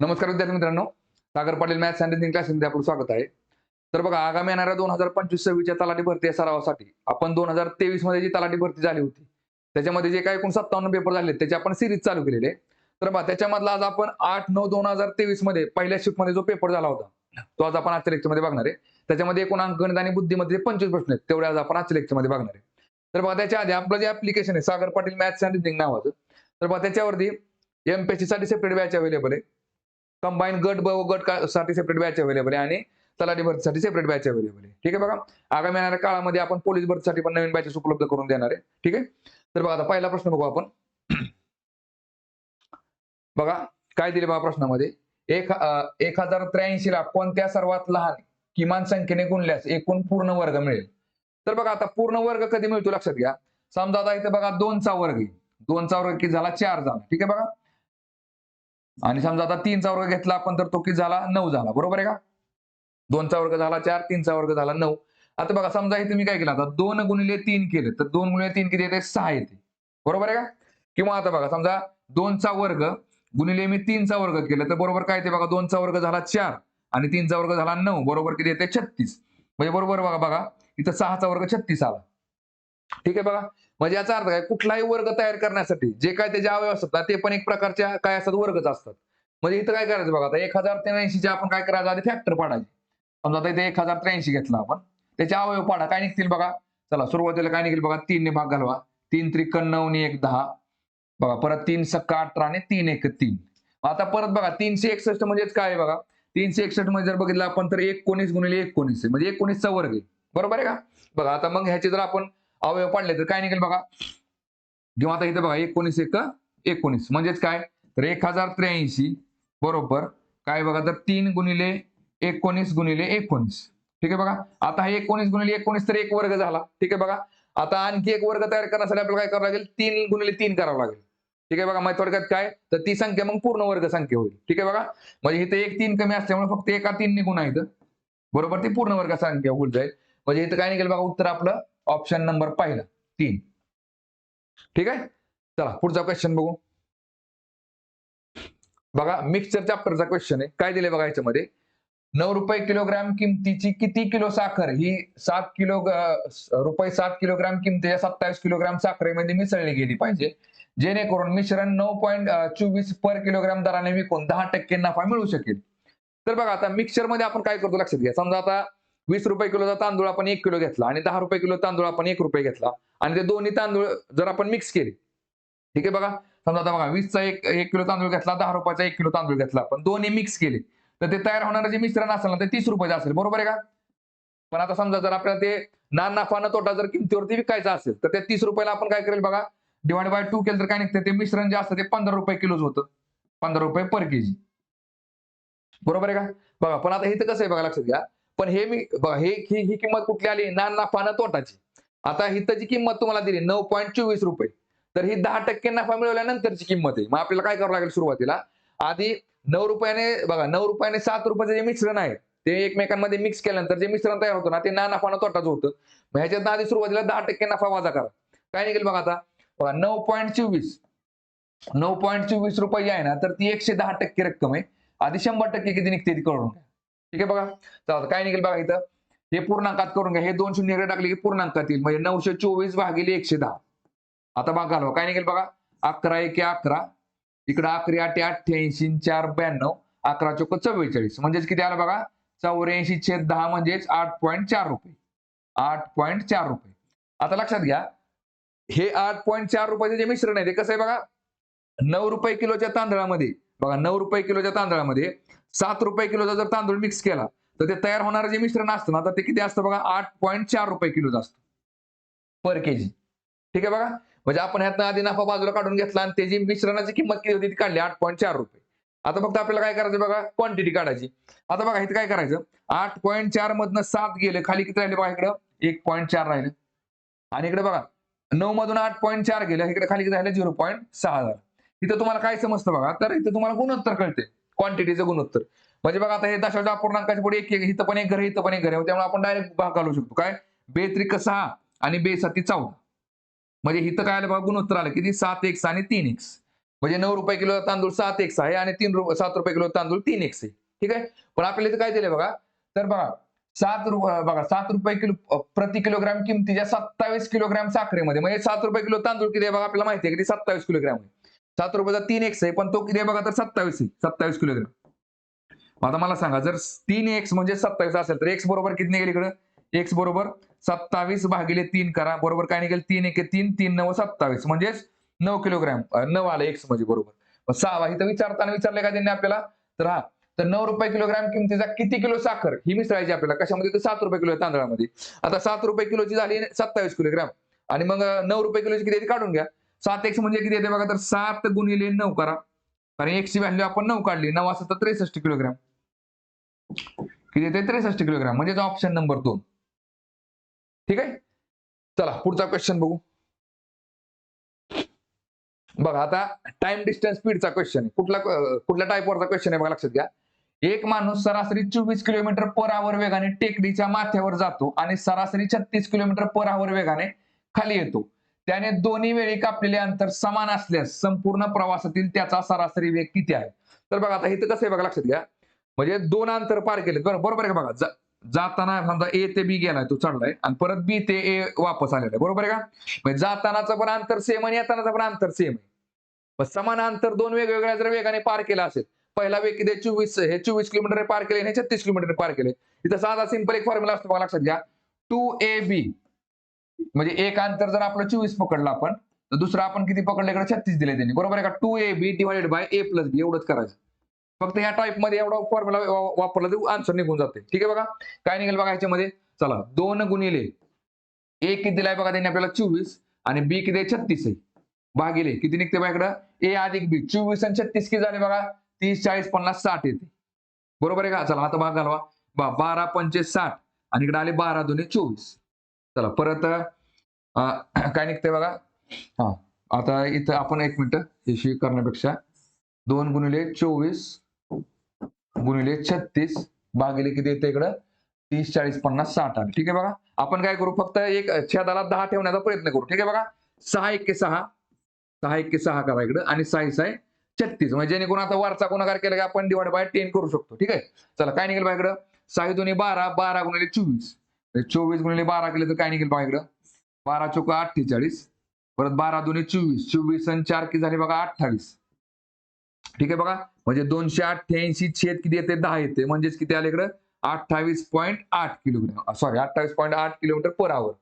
नमस्कार विद्यार्थी मित्रांनो, Sagar Patil maths and reasoning क्लासेसमध्ये आपलं स्वागत आहे. तर बघा, आगामी येणाऱ्या 2025-26 तलाठी भरती सरावासाठी आपण 2023 मध्ये जी तलाठी भरती झाली होती त्याच्यामध्ये जे काही एकूण 57 पेपर झाले त्याची आपण सिरीज चालू केलेली आहे. तर बघा, त्याच्यामधला आज आपण 8/9/2023 मध्ये पहिल्या शिफ्ट मध्ये जो पेपर झाला होता तो आज आपण आजच्या लेक्चर मध्ये बघणार आहे. त्याच्यामध्ये एकूण अंकगणित आणि बुद्धिमत्तेचे 25 प्रश्न आहेत, तेवढे आज आपण आजच्या लेक्चर मध्ये बघणार आहे. तर बघा, त्याच्या आधी आपलं जे ऍप्लिकेशन आहे Sagar Patil maths and reasoning नावाचं, तर बघा त्याच्यावरती एमपीएससी साठी सेपरेट बॅच अवेलेबल आहे, कंबाईन गट ब गट साठी सेपरेट बॅच अवेलेबल आहे आणि तलाठी भरतीसाठी सेपरेट बॅच अवेलेबल आहे. ठीक आहे. बघा, आगामी येणाऱ्या काळामध्ये आपण पोलीस भरतीसाठी पण नवीन बॅचेस उपलब्ध करून देणार आहे. ठीक आहे. तर बघा, आता पहिला प्रश्न बघू आपण. बघा काय दिले बघा प्रश्नामध्ये, 1083 ला कोणत्या सर्वात लहान किमान संख्येने गुणल्यास एकूण पूर्ण वर्ग मिळेल. तर बघा, आता पूर्ण वर्ग कधी मिळतो लक्षात घ्या. समजा आता इथे बघा 2चा वर्ग आहे, 2चा वर्ग किती झाला 4 झाला. ठीक आहे. बघा, आणि समजा आता 3चा वर्ग घेतला आपण तर तो किती झाला 9 झाला. बरोबर आहे का. 2चा वर्ग झाला 4, 3चा वर्ग झाला 9. आता बघा, समजा इथे मी काय केलं, आता 2 गुणिले 3 केलं तर 2 गुणिले 3 किती येते 6 येते. बरोबर आहे का. किंवा आता बघा, समजा 2चा वर्ग गुणिले मी 3चा वर्ग केलं तर बरोबर काय येते बघा, 2चा वर्ग झाला 4 आणि 3चा वर्ग झाला 9, बरोबर किती येते 36. म्हणजे बरोबर बघा इथं 6चा वर्ग 36 आला. ठीक आहे. बघा, म्हणजे याचा अर्थ काय, कुठलाही वर्ग तयार करण्यासाठी जे काय त्याचे अवयव असतात ते पण एक प्रकारच्या काय असतात वर्गच असतात. म्हणजे इथं काय करायचं बघा, आता 1083 चे आपण काय करायचं, आधी फॅक्टर पाडायचे. समजा आता इथे 1083 घेतला आपण, त्याचे अवयव पाडा, काय निघतील बघा. चला, सुरुवातीला काय निघेल बघा, 3 ने भाग घालवा, 3 त्रिक 9 आणि 1 10. बघा, परत 3 सक्का 18 आणि 3 1 3. आता परत बघा 361 म्हणजेच काय आहे बघा, 361 मध्ये जर बघितलं आपण तर 19 गुणिले 19 म्हणजे 19चा वर्ग आहे. बरोबर आहे का. बघा, आता मग ह्याचे जर आपण अवयव पाडले तर काय निघेल बघा, किंवा आता इथे बघा 19 1 19 म्हणजेच काय, तर 1083 बरोबर काय बघा, तर 3 गुणिले 19 गुणिले 19. ठीक आहे. बघा, आता हे 19 गुणिले 19 तर एक वर्ग झाला. ठीक आहे. बघा, आता आणखी एक वर्ग तयार करण्यासाठी आपल्याला काय करावं लागेल, 3 गुणिले 3 करावं लागेल. ठीक आहे. बघा, मग थोडक्यात काय, तर ती संख्या मग पूर्ण वर्ग संख्या होईल. ठीक आहे. बघा, म्हणजे इथे एक 3 कमी असल्यामुळे फक्त एका 3 ने गुणा इथं, बरोबर ती पूर्ण वर्ग संख्या होऊन जाईल. म्हणजे इथं काय निघेल बघा, उत्तर आपलं ऑप्शन नंबर पहिला 3. ठीक आहे. चला पुढचा क्वेश्चन बघू. बघा, मिक्सचर चॅप्टरचा क्वेश्चन आहे. काय दिले बघा याच्यामध्ये, 9 रुपये किलोग्राम किमतीची किती किलो साखर ही 7 किलो रुपये 7 किलोग्राम किमतीच्या 27 किलोग्राम साखरेमध्ये मिसळली गेली पाहिजे, जेणेकरून मिश्रण 9.24 पर किलोग्राम दराने विकून 10% नफा मिळू शकेल. तर बघा, आता मिक्सचर मध्ये आपण काय करतो लक्षात घ्या. समजा आता 20 रुपये किलोचा तांदूळ आपण 1 किलो घेतला आणि 10 रुपये किलो तांदूळ आपण 1 रुपये घेतला आणि ते दोन्ही तांदूळ जर आपण मिक्स केले. ठीक आहे. बघा, समजा आता बघा 20चा 1 किलो तांदूळ घेतला, 10 रुपयाचा 1 किलो तांदूळ घेतला, आपण दोन्ही मिक्स केले तर ते तयार होणारं जे मिश्रण असेल ना ते 30 रुपयाचं असेल. बरोबर आहे का. पण आता समजा जर आपल्याला ते ना नफा न तोटा जर किमतीवरती विकायचं असेल तर त्या 30 रुपयाला आपण काय करेल बघा, डिवाइड बाय 2 केलं तर काय निघतं, ते मिश्रण जे असतं ते 15 रुपये किलोच होतं, 15 रुपये पर केजी. बरोबर आहे का. बघा, पण आता इथं कसं आहे बघा, लक्षात घ्या. पण हे मी बघा, ही किंमत कुठली आली, ना नफा न तोटाची. आता इथं जी किंमत तुम्हाला दिली 9.24 रुपये, तर ही 10% नफा मिळवल्यानंतरची किंमत आहे. मग आपल्याला काय करावं लागेल, सुरुवातीला आधी 9 रुपयाने बघा, 9 रुपयाने 7 रुपयाचं जे मिश्रण आहे ते एकमेकांमध्ये मिक्स केल्यानंतर जे मिश्रण तयार होतं ना ते ना नफा न तोटाचं होतं. मग ह्याच्यात आधी सुरुवातीला 10% नफा वजा करा, काय निघेल बघा. आता बघा 9.24 रुपये आहे ना, तर ती 110% रक्कम आहे. आधी 100% किती निघते ती करून घ्या. ठीक आहे. बघा, चला काय निघेल बघा, इथं हे पूर्णांकात करून घ्या, हे 2 शून्य इकडे टाकले की पूर्णांकात येईल, म्हणजे 924 भागिले 110. आता बघा घालवा, काय निघेल बघा, 11 1 11, इकडे 11 8 88, 4 92, 11 चोक 44, म्हणजेच किती आलं बघा, 84/10 म्हणजेच 8.4 रुपये. 8.4 रुपये. आता लक्षात घ्या, हे 8.4 रुपयाचे जे मिश्रण आहे ते कसं आहे बघा, 9 रुपये किलोच्या तांदळामध्ये बघा, 9 रुपये किलोच्या तांदळामध्ये 7 रुपये किलोचा जर तांदूळ मिक्स केला तर ते तयार होणारं जे मिश्रण असतं ना, तर ते किती असतं बघा, 8.4 रुपये किलोचं असतं पर केजी. ठीक आहे. बघा, म्हणजे आपण ह्यातनं आधी नफा बाजूला काढून घेतला आणि त्याची मिश्रणाची किंमत किती होती ती काढली 8.4 रुपये. आता फक्त आपल्याला काय करायचं बघा, क्वांटिटी काढायची. आता बघा इथे काय करायचं, 8.4 मधनं 7 गेले, खाली किती राहिले बघा, इकडं 1.4 राहिले आणि इकडे बघा 9 मधून 8.4 गेलं, इकडे खाली किती राहिले 0.6 झालं. इथं तुम्हाला काय समजतं बघा, तर इथं तुम्हाला गुणोत्तर कळते, क्वांटिटीचं गुणोत्तर. म्हणजे बघा, आता हे दशांश अपूर्णांकाच्या पुढे एक इथं पण एक घर, इथं पण एक घर आहे, त्यामुळे आपण डायरेक्ट भाग घालू शकतो. काय, 2 त्रिक 6 आणि 2 7 14, म्हणजे इथं काय आलं बघा, गुणोत्तर आलं किती 7x आणि 3x. म्हणजे 9 रुपये किलो तांदूळ 7x आहे आणि 7 रुपये किलो तांदूळ 3x आहे. ठीक आहे. पण आपल्याला इथं काय दिलंय बघा, तर बघा 7 रुपये किलो प्रति किलोग्राम किमतीच्या 27 किलोग्राम साखरेमध्ये म्हणजे 7 रुपये किलो तांदूळ किती आहे बघा, आपल्याला माहिती आहे किती 27 किलोग्राम आहे. 7 रुपयाचा 3x आहे, पण तो किती आहे बघा तर 27 आहे, 27 किलोग्राम. आता मला सांगा, जर 3x म्हणजे 27 असेल तर x बरोबर किती निघेल इकडं? x बरोबर 27 भागिले 3 करा, बरोबर काय निघेल? 3 1 3, 3 9 27 म्हणजेच 9 किलोग्राम 9 आलं x म्हणजे बरोबर. मग 6 इथं विचारताना विचारले का त्यांनी आपल्याला? तर 9 रुपये किलोग्राम किमतीचा किती किलो साखर ही मिसळायची आपल्याला कशामध्ये? तर 7 रुपये किलो तांदळामध्ये. आता 7 रुपये किलोची झाली 27 किलोग्राम आणि मग 9 रुपये किलोची किती काढून घ्या. 7x म्हणजे किती येते बघा, तर 7 गुणिले 9 करा. कारण x ची व्हॅल्यू आपण 9 काढली. 9 असं तर 63 किलोग्राम. किती येते? 63 किलोग्राम म्हणजे ऑप्शन नंबर 2. ठीक आहे. चला पुढचा क्वेश्चन बघू. बघा आता टाइम डिस्टन्स स्पीडचा क्वेश्चन आहे. कुठल्या टाईपवरचा क्वेश्चन आहे बघा, लक्षात घ्या. एक माणूस सरासरी 24 किलोमीटर पर आवर वेगाने टेकडीच्या माथ्यावर जातो आणि सरासरी 36 किलोमीटर पर आवर वेगाने खाली येतो. त्याने दोन्ही वेळी कापलेले अंतर समान असल्यास संपूर्ण प्रवासातील त्याचा सरासरी वेग किती आहे? तर बघा आता इथं कसं आहे बघा, लक्षात घ्या. म्हणजे 2 अंतर पार केलेत बरोबर आहे का? बघा जाताना समजा A ते B गेलाय, तो चढलाय आणि परत B ते A वापस आलेला आहे, बरोबर आहे का? म्हणजे जातानाचं पण अंतर सेम आणि येतानाचं पण अंतर सेम आहे. पण समान अंतर 2 वेगवेगळ्या जर वेगाने पार केलं असेल, पहिला वेग किती 24, हे 24 किलोमीटर पार केले आणि 36 किलोमीटर पार केले. इथं साधा सिंपल एक फॉर्म्युला असतो बघा, लक्षात घ्या. 2AB म्हणजे एक अंतर जर आपलं 24 पकडलं आपण, तर दुसरं आपण किती पकडलं? इकडे 36 दिले त्यांनी, बरोबर आहे का? 2AB divided by A plus B एवढंच करायचं. फक्त ह्या टाइप मध्ये एवढा फॉर्म्युला वापरला तर आन्सर निघून जाते. ठीक आहे बघा. काय निघेल बघा ह्याच्यामध्ये? चला 2 गुणिले A किती दिलाय बघा त्यांनी आपल्याला 24 आणि B किती आहे 36 आहे. भागिले किती निघते बघा इकडं? A अधिक B 24 आणि 36 किती झाले बघा? 30 40 50 60 येते. बरोबर आहे का? चला आता भाग घालवा. 12 पंचे 60 आणि इकडे आले 12 दुणे 24. चला परत काय निघतंय बघा? हा आता इथं आपण 1 मिनिट हे करण्यापेक्षा 2 गुणिले 24 गुणिले 36 भागिले किती येते इकडं? 30 40 50 60 आले. ठीक आहे बघा. आपण काय करू? फक्त एक छेदाला 10 ठेवण्याचा प्रयत्न करू. ठीक आहे बघा. 6 1 6 6 1 6 करा इकडं आणि 6 6 36 म्हणजे जेणेकरून आता वरचा गुणाकार केला की आपण डिवाइड बाय 10 करू शकतो. ठीक आहे. चला काय निघेल बघा इकडं? 6 दुणे 12 12 गुणिले 24 24 गुणिले 12 केले तर काय निघेल बघा इकडं? 12 चोक 48 परत 12 दुणे 24 24 आणि 4 किती झाले बघा? 28. ठीक आहे बघा. म्हणजे 288 छेद किती येते? 10 येते. म्हणजेच किती आले इकडं? 28.8 kilogram sorry 28.8 kilometre per hour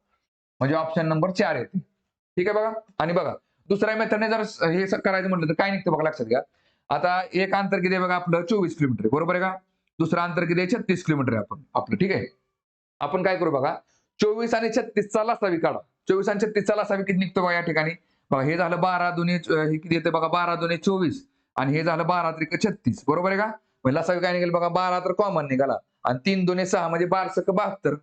म्हणजे ऑप्शन नंबर 4 येते. ठीक आहे बघा. आणि बघा दुसऱ्या मेथडने जर हे करायचं म्हटलं तर काय निघतं बघा, लक्षात घ्या. आता एक अंतर किती आहे बघा आपलं? 24 किलोमीटर बरोबर आहे का? दुसरं अंतर किती आहे? 36 किलोमीटर आहे आपलं. ठीक आहे. आपण काय करू बघा, 24 आणि 36 चा लसावी काढा. 24 आणि 36 चा लसावी किती निघतो बघा या ठिकाणी? बघा हे झालं 12 दुणे हे किती येते बघा? 12 दुणे 24 आणि हे झालं 12 त्रिक 36 बरोबर आहे का? म्हणजे लसावी काय निघेल बघा? 12 तर कॉमन निघाला आणि 3 दुणे 6 म्हणजे 12 सक 72.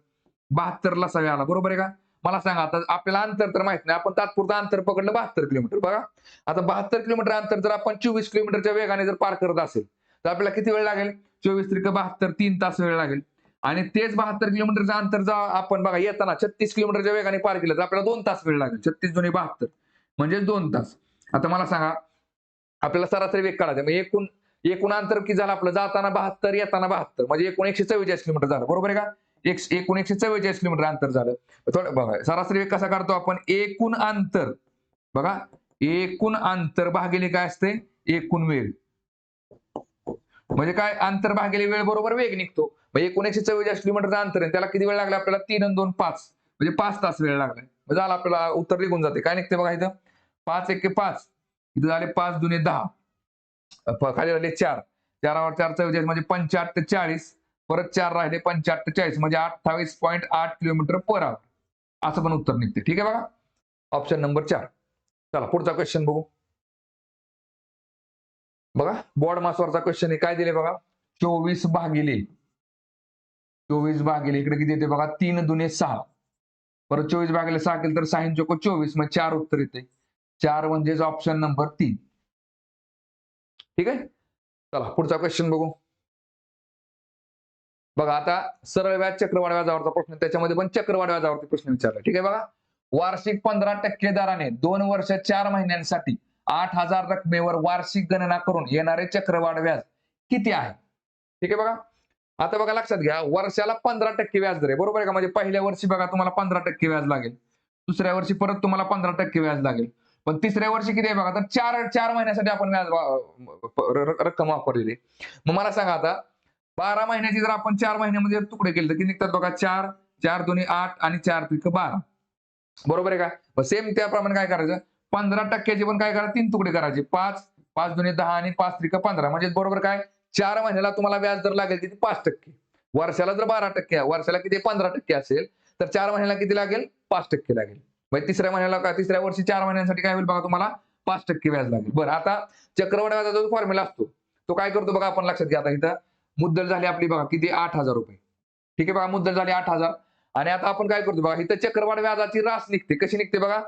72 लसावी आला बरोबर आहे का? मला सांगा आता आपल्याला अंतर तर माहित नाही, आपण तात्पुरतं अंतर पकडलं 72 किलोमीटर. बघा आता 72 किलोमीटर अंतर जर आपण 24 किलोमीटरच्या वेगाने जर पार करत असेल तर आपल्याला किती वेळ लागेल? 24 त्रिक 72 3 तास वेळ लागेल. आणि तेच 72 किलोमीटरचं अंतर जर आपण बघा येताना 36 किलोमीटरच्या वेगाने पार केलं तर आपल्याला 2 तास वेळ लागेल. 36 दुणे 72 म्हणजे 2 तास. आता मला सांगा आपल्याला सरासरी वेग काढायचा. मग एकूण अंतर किती झालं आपलं? जाताना 72 येताना 72 म्हणजे एकूण 144 किलोमीटर झालं बरोबर आहे का? एकूण 144 किलोमीटर अंतर झालं. थोडं बघा सरासरी वेग कसा काढतो आपण? एकूण अंतर बघा, एकूण अंतर भागिले काय असते? एकूण वेळ. म्हणजे काय? अंतर भागिले वेळ बरोबर वेग निघतो. मग एकूण 144 किलोमीटरचं अंतर आहे त्याला किती वेळ लागला आपल्याला? 3 आणि 2 5 म्हणजे 5 तास वेळ लागलाय. म्हणजे झालं आपल्याला उत्तर निघून जाते. काय निघते बघा इथं? 5 1 5 इथं झाले 5 दुणे 10 खाली राहिले 4 4 4 44 म्हणजे 85 ते 40 परत 4 राहिले 85 ते 40 म्हणजे 28.8 किलोमीटर पर आवर असं पण उत्तर निघते. ठीक आहे बघा. Option number 4. चला पुढचा क्वेश्चन बघू. बघा बोर्ड मासवरचा क्वेश्चन आहे. काय दिले बघा? 24 भागिले इकडे किती येते बघा? 3 दुणे 6 परत 24 भागिले 6 केलं तर 6 चोक 24 मग 4 उत्तर येते. 4 म्हणजेच ऑप्शन नंबर 3. ठीक आहे. चला पुढचा क्वेश्चन बघू. बघा आता सरळ व्याज चक्रवाढ व्याजावरचा प्रश्न, त्याच्यामध्ये पण चक्रवाढ व्याजावरती प्रश्न विचारला. ठीक आहे बघा. वार्षिक 15% दराने 2 वर्ष 4 महिन्यांसाठी 8,000 रकमेवर वार्षिक गणना करून येणारे चक्रवाढ व्याज किती आहे? ठीक आहे बघा. आता बघा लक्षात घ्या, वर्षाला 15% व्याज दर आहे, बरोबर आहे का? म्हणजे पहिल्या वर्षी बघा तुम्हाला 15% व्याज लागेल, दुसऱ्या वर्षी परत तुम्हाला 15% व्याज लागेल, पण तिसऱ्या वर्षी किती आहे बघा, तर चार चार महिन्यासाठी आपण व्याज रक्कम वापरलेली. मग मला सांगा आता 12 महिन्याची जर आपण 4 महिन्यामध्ये तुकडे केले तर किती निघतात बघा, 4 4 दुनी 8 आणि 4 त्रिक 12, बरोबर आहे का? मग सेम त्याप्रमाणे काय करायचं, 15% पण काय करा, 3 तुकडे करायचे, 5 5 दुनी 10 आणि 5 त्रिक 15, म्हणजे बरोबर काय, 4 महिन्याला तुम्हाला व्याज दर लागेल किती, 5%. वर्षाला जर 12%, वर्षाला किती 15% असेल, तर 4 महिन्याला किती लागेल, 5% लागेल. म्हणजे तिसऱ्या महिन्याला काय, तिसऱ्या वर्षी 4 महिन्यांसाठी काय होईल बघा, तुम्हाला 5% व्याज लागेल. बरं, आता चक्रवाढ व्याजाचा जो फॉर्म्युला असतो तो काय करतो बघा, आपण लक्षात घ्या. आता इथं मुद्दल झाली आपली बघा किती, 8,000 रुपये. ठीक आहे बघा, मुद्दल झाली 8,000. आणि आता आपण काय करतो बघा, इथं चक्रवाढ व्याजाची रास निघते. कशी निघते बघा,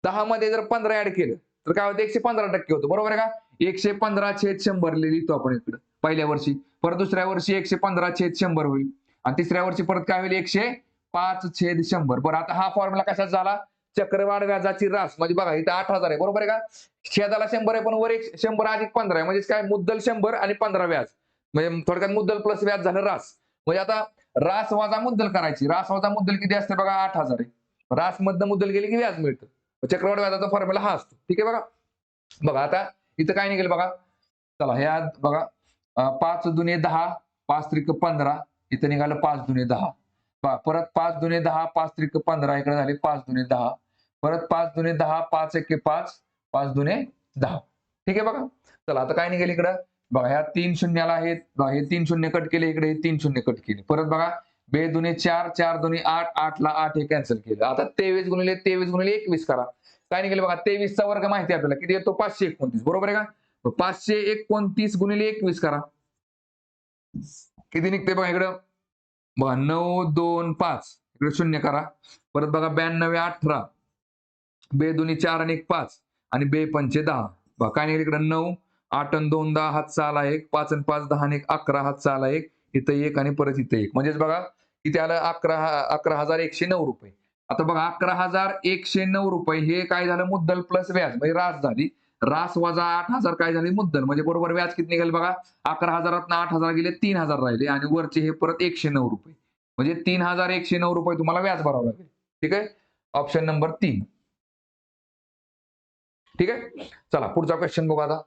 10 मध्ये जर 15 ऍड केलं तर काय होतं, 115% होतं, बरोबर आहे का? 115/100 लिहितो आपण इकडं पहिल्या वर्षी, परत दुसऱ्या वर्षी 115/100 होईल, आणि तिसऱ्या वर्षी परत काय होईल, 105/100. बरं, आता हा फॉर्म्युला कशाचा झाला, चक्रवाढ व्याजाची रास. म्हणजे बघा इथं 8,000 आहे, बरोबर आहे का? छेदाला 100 आहे, पण वर 100 अधिक 15 आहे, म्हणजे काय, मुद्दल 100 आणि 15 व्याज, म्हणजे थोडक्यात मुद्दल प्लस व्याज झालं रास. म्हणजे आता रास वजा मुद्दल करायची. रास वजा मुद्दल किती असते बघा, 8,000 आहे. रास मधनं मुद्दल गेली की व्याज मिळतं. चक्रवाढ व्याजाचा फॉर्म्युला हा असतो. ठीक आहे बघा. बघा आता इथं काय निघेल बघा, चला ह्या बघा, 5 दुने 10, 5 त्रिक 15, इथं निघालं 5 दुने 10. परत 5 दुने 10, 5 त्रिक 15, इकडे झाले 5 दुने 10, परत 5 दुने 10, 5 एके 5, 5 दुने 10. ठीक आहे बघा. चला आता काय निघेल इकडं बघा, ह्या 3 शून्याला आहेत, हे 3 शून्य कट केले, इकडे हे 3 शून्य कट केले. परत बघा, बे दुने 4, 4 दुने 8, 8 ला 8 हे कॅन्सल केलं. आता 23 गुणिले 23 गुणिले 21 करा. काय निघेल बघा, 23 चा वर्ग माहिती आहे आपल्याला किती येतो, 529, बरोबर आहे का? 529 गुणिले 21 करा, किती निघते बघा इकडं, बघा 9 2 5, इकडे शून्य करा. परत बघा 92 18, बे दुनी 4 आणि 1 5, आणि बे पंचे 10. बघा काय निघेल इकडे, 9 8 आणि 2 10, हातचा आला 1, 5 आणि 5 10 आणि 1 11, हातचा आला 1, इथं 1 आणि परत इथं 1, म्हणजेच बघा किती आलं, 11,109 रुपये. आता बघा 11,109 रुपये हे काय झालं, मुद्दल प्लस व्याज, म्हणजे रास झाली. रास वजा 8,000 काय झाली, मुद्दल, म्हणजे बरोबर व्याज किती निघेल बघा, 11,000 8,000 गेले, 3,000 राहिले, आणि वरचे हे परत 109 रुपये, म्हणजे 3,109 रुपये तुम्हाला व्याज भरावं लागेल. ठीक आहे, ऑप्शन नंबर 3. ठीक आहे, चला पुढचा क्वेश्चन बघू आता.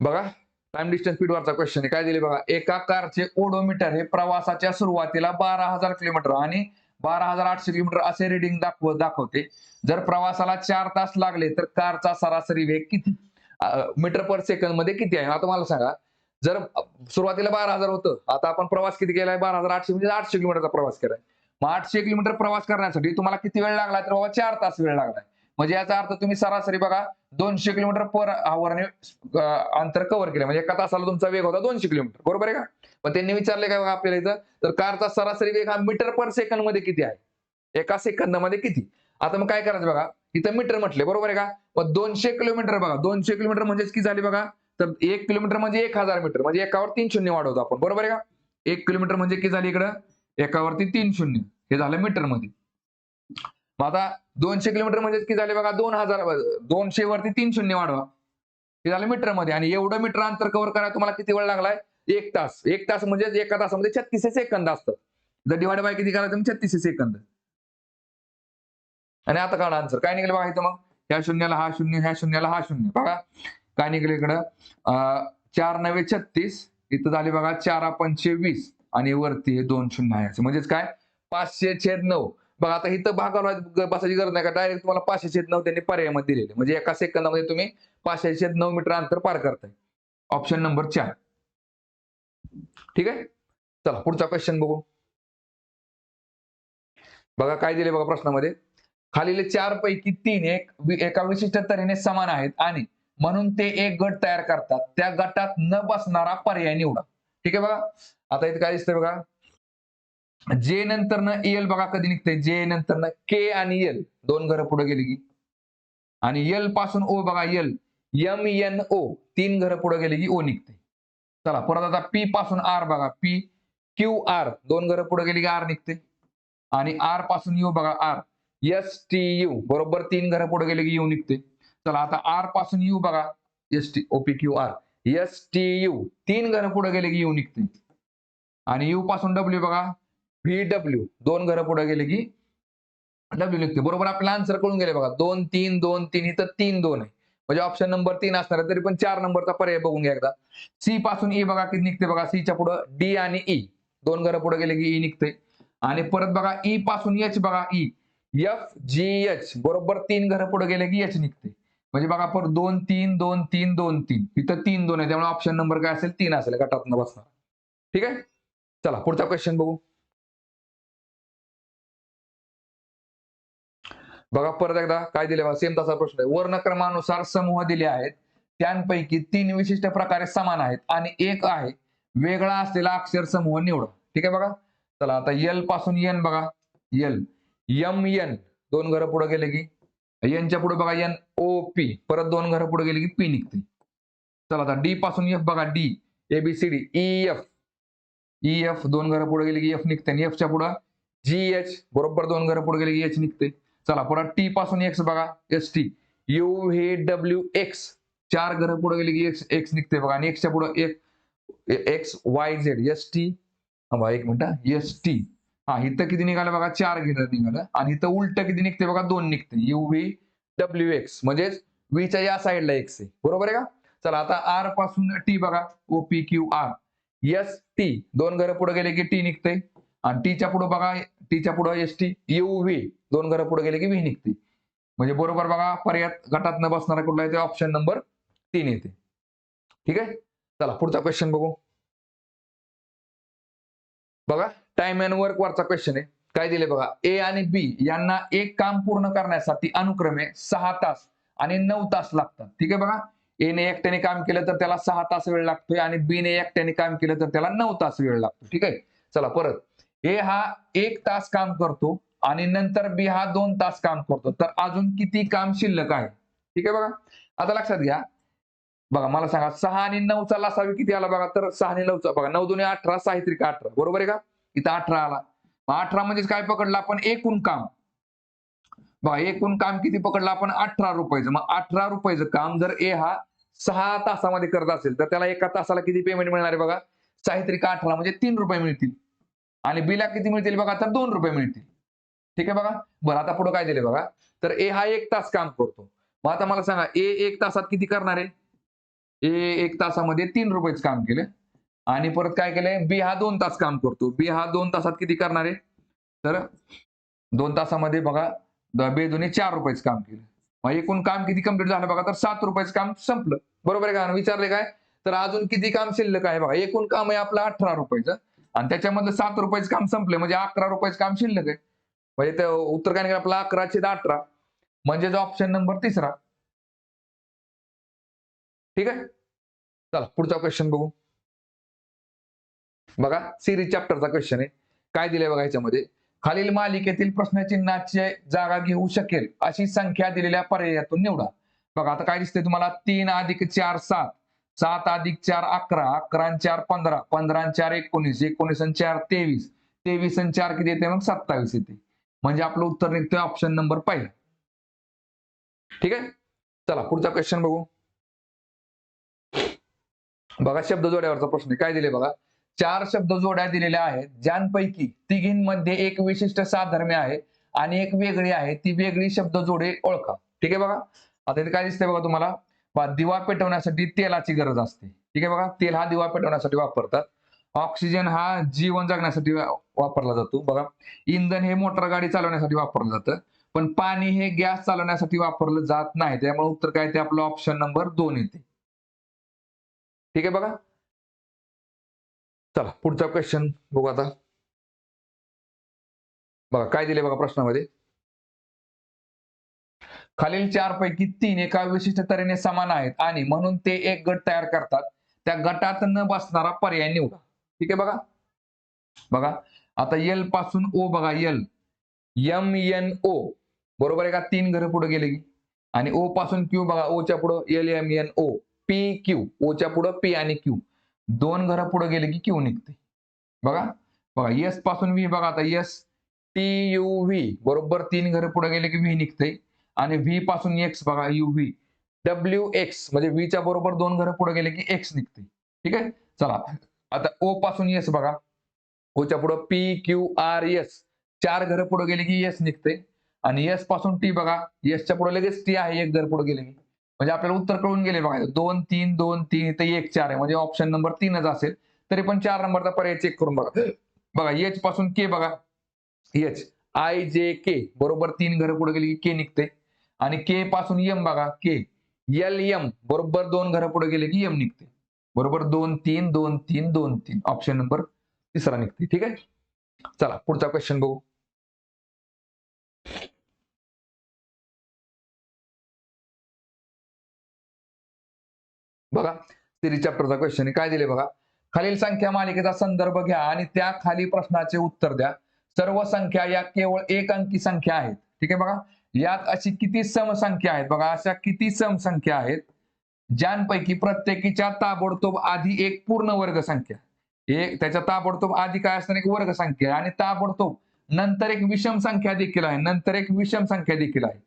बघा, टाइम डिस्टन्स स्पीडवरचा क्वेश्चन आहे. काय दिले बघा, एका कारचे ओडोमीटर हे प्रवासाच्या सुरुवातीला 12,000 किलोमीटर आणि 12,800 किलोमीटर असे रिडिंग दाखवते. जर प्रवासाला 4 तास लागले तर कारचा सरासरी वेग किती, मीटर पर सेकंद मध्ये किती आहे? आता मला सांगा, जर सुरुवातीला 12,000 होतं, आता आपण प्रवास किती केलाय, 12,800, म्हणजे 800 किलोमीटरचा प्रवास केलाय. मग 800 किलोमीटर प्रवास करण्यासाठी तुम्हाला किती वेळ लागला, तर बाबा 4 तास वेळ लागलाय. म्हणजे याचा अर्थ तुम्ही सरासरी बघा 200 किलोमीटर पर आवरने अंतर कव्हर केलं, म्हणजे एका तासाला तुमचा वेग होता 200 किलोमीटर, बरोबर आहे का? पण त्यांनी विचारले काय बघा आपल्याला इथं, तर कारचा सरासरी वेग हा मीटर पर सेकंद मध्ये किती आहे, एका सेकंदामध्ये किती. आता मग काय करायचं बघा, इथं मीटर म्हटले, बरोबर आहे का? मग 200 किलोमीटर बघा, 200 किलोमीटर म्हणजे किती झाली बघा, तर 1 किलोमीटर म्हणजे 1,000 मीटर, म्हणजे एकावर 3 शून्य वाढवतो आपण, बरोबर आहे का? 1 किलोमीटर म्हणजे किती झाली इकडं, एकावरती 3 शून्य, हे झालं मीटर मध्ये. मग आता 200 किलोमीटर म्हणजे किती झाले बघा, 2,000, 200 वरती 3 शून्य वाढवा, हे झालं मीटर मध्ये. आणि एवढं मीटर अंतर कव्हर करायला तुम्हाला किती वेळ लागलाय, 1 तास. 1 तास म्हणजे एका तासामध्ये 36 सेकंद असतात. जर डिवाइड बाय किती करायचं, 36 सेकंद. आणि आता काढा आन्सर, काय निघेल बघा इथं, मग ह्या शून्याला हा शून्य, ह्या शून्याला हा शून्य, बघा काय निघेल इकडं, 4 9 36, इथं झाले बघा 4 पंचे 20, आणि वरती हे 2 शून्य आहे, म्हणजेच काय 500/9. बघा आता इथं भागाला बसायची गरज नाही का, डायरेक्ट तुम्हाला 500/9 त्यांनी पर्यायामध्ये दिलेले, म्हणजे एका सेकंदामध्ये तुम्ही 500/9 मीटर अंतर पार करताय. Option number 4. ठीक आहे, चला पुढचा क्वेश्चन बघू. बघा काय दिले बघा प्रश्नामध्ये, खालील 4 पैकी 3 एका विशिष्ट तऱ्हेने समान आहेत आणि म्हणून ते एक गट तयार करतात. त्या गटात न बसणारा पर्याय निवडा. ठीक आहे बघा, आता इथे काय दिसतंय बघा, जे नंतर न एल बघा कधी निघतंय, जे नंतर न के आणि एल दोन घरं पुढे गेली की, आणि एल पासून ओ बघा, एल एम एन ओ 3 घरं पुढे गेली की ओ निघते. चला परत आता पी पासून आर बघा, पी क्यू आर 2 घरं पुढे गेली की आर निघते. आणि आर पासून यू बघा, आर एस टी यू बरोबर 3 घरं पुढे गेले की यू निघते. चला आता आर पासून यू बघा, S T O P Q R, S T U 3 घरं पुढे गेले की यू निघते. आणि यू पासून डब्ल्यू बघा, व्ही डब्ल्यू 2 घरं पुढे गेले की डब्ल्यू निघते. बरोबर आपला आन्सर कळून गेले बघा. 2 3 2 3 इथं 3 2 आहे. म्हणजे ऑप्शन नंबर 3 असणार आहे. तरी पण 4 नंबरचा पर्याय बघून घ्या एकदा. सी पासून ई बघा किती निघते बघा. सीच्या पुढे डी आणि ई 2 घरं पुढे गेले की ई निघते. आणि परत बघा ई पासून एच बघा, ई एफ जी एच बरोबर 3 घरं पुढे गेले की एच निघते. म्हणजे बघा परत 2 3 2 3 2 3 इथं 3 2 आहे. त्यामुळे ऑप्शन नंबर काय असेल 3 असेल गटातनं बसणार. ठीक आहे. चला पुढचा क्वेश्चन बघू. बघा परत एकदा काय दिले बघा, सेम तसा प्रश्न आहे. वर्णक्रमानुसार समूह दिले आहेत. त्यांपैकी 3 विशिष्ट प्रकारे समान आहेत आणि एक आहे वेगळा असलेला अक्षर समूह निवडा. ठीक आहे बघा. चला आता एल पासून एन बघा, एल एम एन 2 घरं पुढे गेले की एनच्या पुढे बघा एन ओ पी परत 2 घरं पुढे गेले की पी निघते. चला आता डी पासून एफ बघा, D A B C D E F, E F 2 घरं पुढे गेले की एफ निघते. आणि एफच्या पुढे जी एच बरोबर 2 घरं पुढे गेले की एच निघते. चला परत टी पासून एक्स बघा, S T U V W x 4 घरं पुढे गेले की एक्स एक्स निघते बघा. आणि एक्सच्या पुढे एक x Y Z S T, एक मिनिट, एस टी हा इथं किती निघालं बघा, 4 घरं निघालं. आणि इथं उलट किती निघते बघा, 2 निघते. यू व्ही डब्ल्यू एक्स म्हणजेच व्हीच्या या साईडला एक्स आहे. बरोबर आहे का. चला आता आर पासून टी बघा, O P Q R S T 2 घरं पुढे गेले की टी निघते. आणि टीच्या पुढे बघा, टीच्या पुढे एस टी यू व्ही 2 घरं पुढे गेले की व्ही निघते. म्हणजे बरोबर बघा पर्याय गटात न बसणारा कुठला आहे ते ऑप्शन नंबर 3 येते. ठीक आहे. चला पुढचा क्वेश्चन बघू. बघा टाइम अँड वर्क वरचा क्वेश्चन आहे. काय दिले बघा, ए आणि बी यांना एक काम पूर्ण करण्यासाठी अनुक्रमे 6 तास आणि 9 तास लागतात. ठीक आहे बघा. ए ने एकट्याने काम केलं तर त्याला 6 तास वेळ लागतोय आणि बी ने एकट्याने काम केलं तर त्याला 9 तास वेळ लागतो. ठीक आहे. चला परत, ए हा 1 तास काम करतो आणि नंतर बी हा 2 तास काम करतो, तर अजून किती काम शिल्लक आहे. ठीक आहे बघा. आता लक्षात घ्या बघा, मला सांगा 6 आणि 9 चा लसावी किती आला बघा, तर 6 आणि 9 चा बघा 9 दुने 18 6 त्रिक 18 बरोबर आहे का. इथं 18 आला. मग 18 म्हणजे काय पकडलं आपण, एकूण काम. बघा एकूण काम किती पकडलं आपण, 18 रुपयाचं. मग 18 रुपयाचं काम जर ए हा 6 तासामध्ये करत असेल तर त्याला एका तासाला किती पेमेंट मिळणार आहे बघा, 6 त्रिक 18 म्हणजे 3 रुपये मिळतील. आणि बीला किती मिळतील बघा, तर 2 रुपये मिळतील. ठीक आहे बघा. बरं आता पुढे काय दिले बघा, तर ए हा 1 तास काम करतो. मग आता मला सांगा ए 1 तासात किती करणार आहे. ए 1 तासामध्ये 3 रुपयाचं काम केलं. आणि परत काय केलंय, बी हा 2 तास काम करतो. बी हा 2 तासात किती करणार आहे, तर 2 तासामध्ये बघा बे दोन्ही 4 रुपयाचं काम केलं. मग एकूण काम किती कंप्लीट झालं बघा, तर 7 रुपयाचं काम संपलं. बरोबर आहे का. विचारले काय, तर अजून किती काम शिल्लक आहे बघा. एकूण काम आहे आपलं 18 रुपयाचं आणि त्याच्यामधलं 7 रुपयाचं काम संपले म्हणजे 11 रुपयाचं काम शिल्लक आहे. म्हणजे ते उत्तर काय निघालं आपलं 11/18 म्हणजे ऑप्शन नंबर 3. ठीक आहे. चला पुढचा क्वेश्चन बघू. बघा सिरीज चॅप्टरचा क्वेश्चन आहे. काय दिलंय बघा याच्यामध्ये, खालील मालिकेतील प्रश्नचिन्हाची जागा घेऊ शकेल अशी संख्या दिलेल्या पर्यायातून निवडा. बघा आता काय दिसतंय तुम्हाला, 3 + 4 7, 7 + 4 11, 11 × 4 15, 15 × 4 19, 19 × 4 23, 23 × 4 किती येते मग 27 येते. म्हणजे आपलं उत्तर निघतंय ऑप्शन नंबर पहिला. ठीक आहे. चला पुढचा क्वेश्चन बघू. बघा शब्द जोड्यावरचा प्रश्न काय दिले बघा, 4 शब्द जोड्या दिलेल्या आहेत ज्यांपैकी तिघींमध्ये एक विशिष्ट साधर्म्य आहे आणि एक वेगळी आहे. ती वेगळी शब्द जोडे ओळखा. ठीक आहे बघा. आता इथे काय दिसतंय बघा तुम्हाला, दिवा पेटवण्यासाठी तेलाची गरज असते. ठीक आहे बघा. तेल हा दिवा पेटवण्यासाठी वापरतात. ऑक्सिजन हा जीवन जगण्यासाठी वापरला जातो बघा. इंधन हे मोटर गाडी चालवण्यासाठी वापरलं जातं. पण पाणी हे गॅस चालवण्यासाठी वापरलं जात नाही. त्यामुळे उत्तर काय ते आपलं ऑप्शन नंबर 2 येते. ठीक आहे बघा. चला पुढचा क्वेश्चन बघू आता. बघा काय दिले बघा प्रश्नामध्ये, खालील 4 पैकी 3 एका विशिष्ट तऱ्हेने समान आहेत आणि म्हणून ते एक गट तयार करतात. त्या गटात न बसणारा पर्याय निवडा. ठीक आहे बघा. बघा आता एल पासून ओ बघा, एल एम एन ओ बरोबर आहे का, 3 घरं पुढे गेले की. आणि ओ पासून क्यू बघा, ओच्या पुढे L M N O, P Q ओच्या पुढे पी आणि क्यू 2 घरं पुढे गेले की क्यू निघते. बघा बघा एस पासून व्ही बघा, आता एस TUV बरोबर 3 घरं पुढे गेले की व्ही निघते आणि व्ही पासून एक्स बघा UV WX म्हणजे व्ही च्या बरोबर 2 घरं पुढे गेले की एक्स निघते. ठीक आहे. चला आता O पासून एस बघा. O च्या पुढे PQRS 4 घरं पुढे गेले की एस निघते आणि एस पासून टी बघा. एस च्या पुढे लगेच टी आहे 1 घर पुढे गेले की. म्हणजे आपल्याला उत्तर कळून गेले बघा. 2 3 2 3 इथे 1 4 आहे म्हणजे ऑप्शन नंबर 3च असेल. तरी पण 4 नंबरचा पर्याय चेक करून बघा. बघा एच पासून के बघा. एच IJK बरोबर 3 घरं पुढे गेली की के निघते आणि के पासून एम बघा के LM बरोबर 2 घरं पुढे गेले की एम निघते. बरोबर 2 3 2 3 2 3 ऑप्शन नंबर तिसरा निघते. ठीक आहे. चला पुढचा क्वेश्चन बघू. बघा सिरीज चॅप्टरचा क्वेश्चन आहे. काय दिले बघा. खालील संख्या मालिकेचा संदर्भ घ्या आणि त्या खाली प्रश्नाचे उत्तर द्या. सर्व संख्या या केवळ एक अंकी संख्या आहेत. ठीक आहे बघा. यात अशी किती समसंख्या आहेत बघा. अशा किती समसंख्या आहेत ज्यांपैकी प्रत्येकीच्या ताबडतोब आधी एक पूर्ण वर्ग संख्या एक त्याच्या ताबडतोब आधी काय असणार एक वर्ग संख्या आहे आणि ताबडतोब नंतर एक विषम संख्या देखील आहे. नंतर एक विषम संख्या देखील आहे.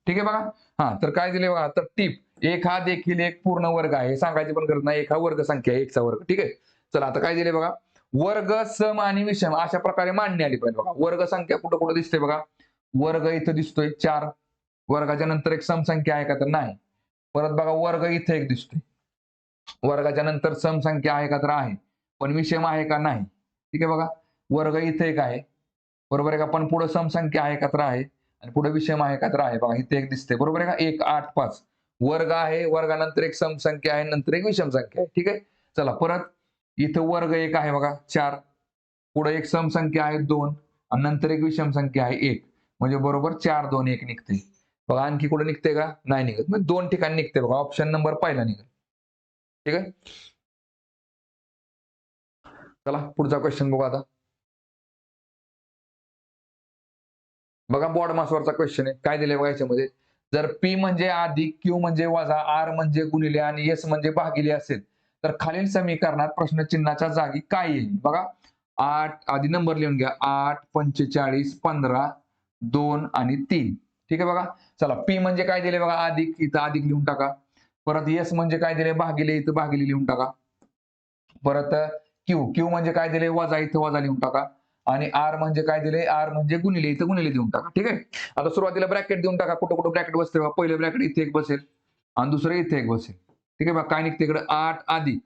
ठीक आहे बघा. हा तर काय दिले बघा. तर टिप एक हा देखील एक पूर्ण वर्ग आहे. सांगायची पण गरज नाही. एक हा वर्ग संख्या आहे. एकचा वर्ग. ठीक आहे. चला आता काय दिले बघा. वर्ग सम आणि विषम अशा प्रकारे मांडणी आली पाहिजे बघा. वर्ग संख्या कुठं कुठं दिसते बघा. वर्ग इथं दिसतोय 4. वर्गाच्या नंतर एक सम संख्या आहे का तर नाही. परत बघा वर्ग इथे एक दिसतोय. वर्गाच्या नंतर सम संख्या आहे का तर आहे. पण विषम आहे का नाही. ठीक आहे बघा. वर्ग इथे एक आहे. बरोबर आहे का. पण पुढे सम संख्या आहे का तर आहे. आणि पुढे विषम आहे का तर आहे. बघा इथे एक दिसते. बरोबर आहे का. 1 8 5 वर्ग आहे. वर्गानंतर एक सम संख्या आहे. नंतर एक विषम संख्या आहे. ठीक आहे. चला परत इथं वर्ग एक आहे बघा 4. पुढे एक सम संख्या आहे 2 आणि नंतर एक विषम संख्या आहे 1. म्हणजे बरोबर 4 2 1 निघते. बघा आणखी कुठे निघते का नाही निघत. मग 2 ठिकाणी निघते बघा. ऑप्शन नंबर पहिला निघेल. ठीक आहे. चला पुढचा क्वेश्चन बघू आता. बघा बॉड मासवरचा क्वेश्चन आहे. काय दिले बघा याच्यामध्ये. जर P म्हणजे अधिक Q म्हणजे वजा R म्हणजे गुणिले आणि S म्हणजे भागिले असेल तर खालील समीकरणात प्रश्नचिन्हाच्या जागी काय येईल. बघा 8 आधी नंबर लिहून घ्या. 8 45 15 2 आणि 3. ठीक आहे बघा. चला P म्हणजे काय दिले बघा. अधिक इथं अधिक लिहून टाका. परत S म्हणजे काय दिले भागिले इथं भागिले लिहून टाका. परत Q म्हणजे काय दिले वजा इथं वजा लिहून टाका. आणि R म्हणजे काय दिले. R म्हणजे गुणिले इथं गुणिले देऊन टाका. ठीक आहे. आता सुरुवातीला ब्रॅकेट देऊन टाका. कुठं कुठं ब्रॅकेट बसते बघा. पहिलं ब्रॅकेट इथे एक बसेल आणि दुसरं इथे एक बसेल. ठीक आहे बघा. काय निघते इकडे 8 अधिक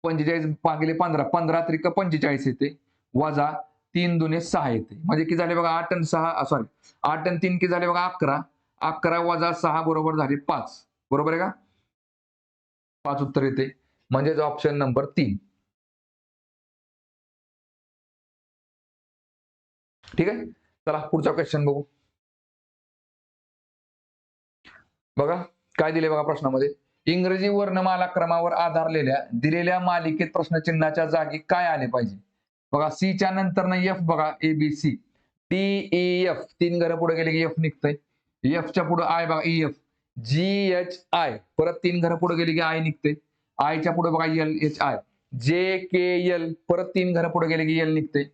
45 भागिले 15 15 त्रिक 45 येते वजा 3 दुने 6 येते. म्हणजे किती झाले बघा 8 आणि 6 सॉरी 8 आणि 3 किती झाले बघा 11. 11 वजा 6 बरोबर झाले 5. बरोबर आहे का. 5 उत्तर येते. म्हणजेच ऑप्शन नंबर 3. ठीक आहे. चला पुढचा क्वेश्चन बघू. बघा काय दिले बघा प्रश्नामध्ये. इंग्रजी वर्णमाला क्रमावर आधारलेल्या दिलेल्या मालिकेत प्रश्नचिन्हाच्या जागी काय आले पाहिजे. बघा सी च्या नंतर एफ बघा ABC DEF 3 घरं पुढे गेले की एफ निघतंय. एफ च्या पुढे आय बघा EF GHI परत 3 घरं पुढे गेली की आय निघते. आय च्या पुढे बघा LHI JKL परत 3 घरं पुढे गेले की एल निघते.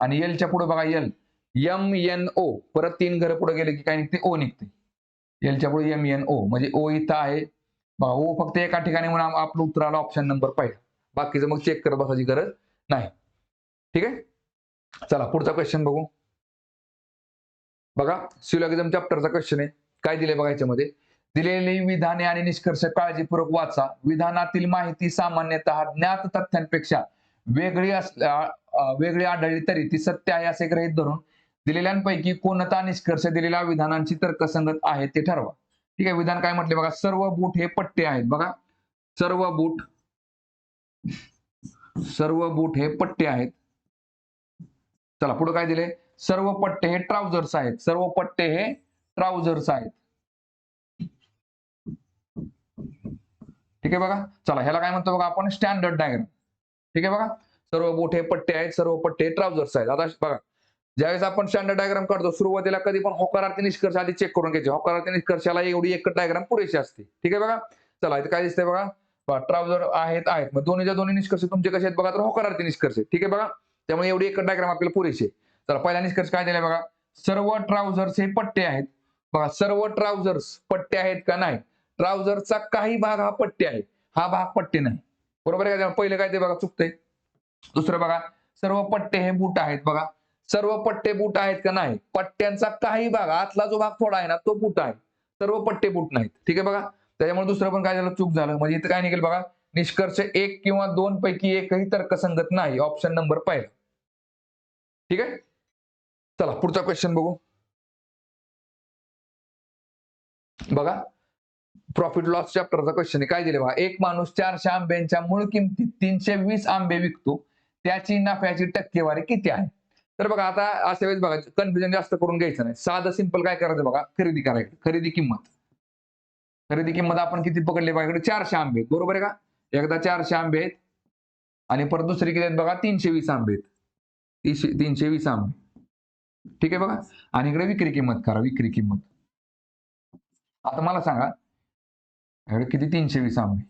आणि एल च्या पुढे बघा एल MNO परत 3 घरं पुढे गेले की काय निघते ओ निघते. एलच्या पुढे MNO म्हणजे ओ इथं आहे. बघा ओ फक्त एका ठिकाणी म्हणून आपलं उत्तर आलं ऑप्शन नंबर पहिला. बाकीचं मग चेक करत बसायची गरज नाही. ठीक आहे. चला पुढचा क्वेश्चन बघू. बघा सिलॉगिझम चॅप्टरचा क्वेश्चन आहे. काय दिले बघा याच्यामध्ये. दिलेली विधाने आणि निष्कर्ष काळजीपूर्वक वाचा. विधानातील माहिती सामान्यतः ज्ञात तथ्यांपेक्षा वेगळी आढळली तरी ती सत्य आहे असे गृहीत धरून दिलेल्यांपैकी कोणता निष्कर्ष दिलेल्या विधानांची तर्कसंगत आहे ते ठरवा. ठीक आहे. विधान काय म्हटले बघा. सर्व बूट हे पट्टे आहेत. बघा सर्व बूट हे पट्टे आहेत. चला पुढे काय दिले. सर्व पट्टे हे ट्राउझर्स आहेत. सर्व पट्टे हे ट्राउझर्स आहेत. ठीक आहे बघा. चला ह्याला काय म्हणतो बघा आपण स्टँडर्ड डायग्राम. ठीक आहे बघा. सर्व बूट हे पट्टे आहेत. सर्व पट्टे ट्राउझर्स आहेत. आता बघा ज्यावेळेस आपण स्टँडर्ड डायग्राम काढतो सुरुवातीला कधी पण होकारार्थी निष्कर्ष आधी चेक करून घ्यायचे. होकारार्थी निष्कर्षाला एवढी एक डायग्राम पुरेशी असते. ठीक आहे बघा. चला इथे काय दिसतंय बघा. ट्राउझर आहेत मग दोन्ही निष्कर्ष तुमचे कसे आहेत बघा तर होकारार्थी निष्कर्ष. ठीक आहे बघा. त्यामुळे एवढी एक डायग्राम आपल्याला पुरेशी आहे. तर पहिला निष्कर्ष काय दिलाय बघा, सर्व ट्राउझर्स हे पट्टे आहेत. बघा, सर्व ट्राउझर्स पट्टे आहेत का? नाही. ट्राउझरचा काही भाग हा पट्टे आहे, हा भाग पट्टे नाही. बरोबर आहे का? पहिलं काय ते बघा चुकतंय. दुसरं बघा, सर्व पट्टे हे बूट आहेत. बघा, सर्व पट्टे बूट आहेत का? नाही. पट्ट्यांचा काही भाग, आतला जो भाग थोडा आहे ना, तो बूट आहे. सर्व पट्टे बूट नाहीत. ठीक आहे बघा. त्याच्यामुळे दुसरं पण काय झालं, चूक झालं. म्हणजे इथं काय निघेल बघा, निष्कर्ष 1 किंवा 2 पैकी एकही तर्कसंगत नाही. ऑप्शन नंबर पहिला. ठीक आहे. चला पुढचा क्वेश्चन बघू. बघा, प्रॉफिट लॉस चॅप्टरचा क्वेश्चन आहे. काय दिले बघा, एक माणूस 400 आंब्यांच्या मूळ किमतीत 320 आंबे विकतो, त्याची नफ्याची टक्केवारी किती आहे? तर बघा, आता अशा वेळेस बघा, कन्फ्युजन जास्त करून घ्यायचं नाही. साधं सिंपल काय करायचं बघा, खरेदी करायची. खरेदी किंमत आपण किती पकडले बघा, इकडे 400 आंबे आहेत. बरोबर आहे का? एकदा 400 आंबे आहेत आणि परत दुसरी किती आहेत बघा, 320 आंबे आहेत. 320 आंबे. ठीक आहे बघा. आणि इकडे विक्री किंमत करा, विक्री किंमत. आता मला सांगा, इकडे किती 320 आंबे.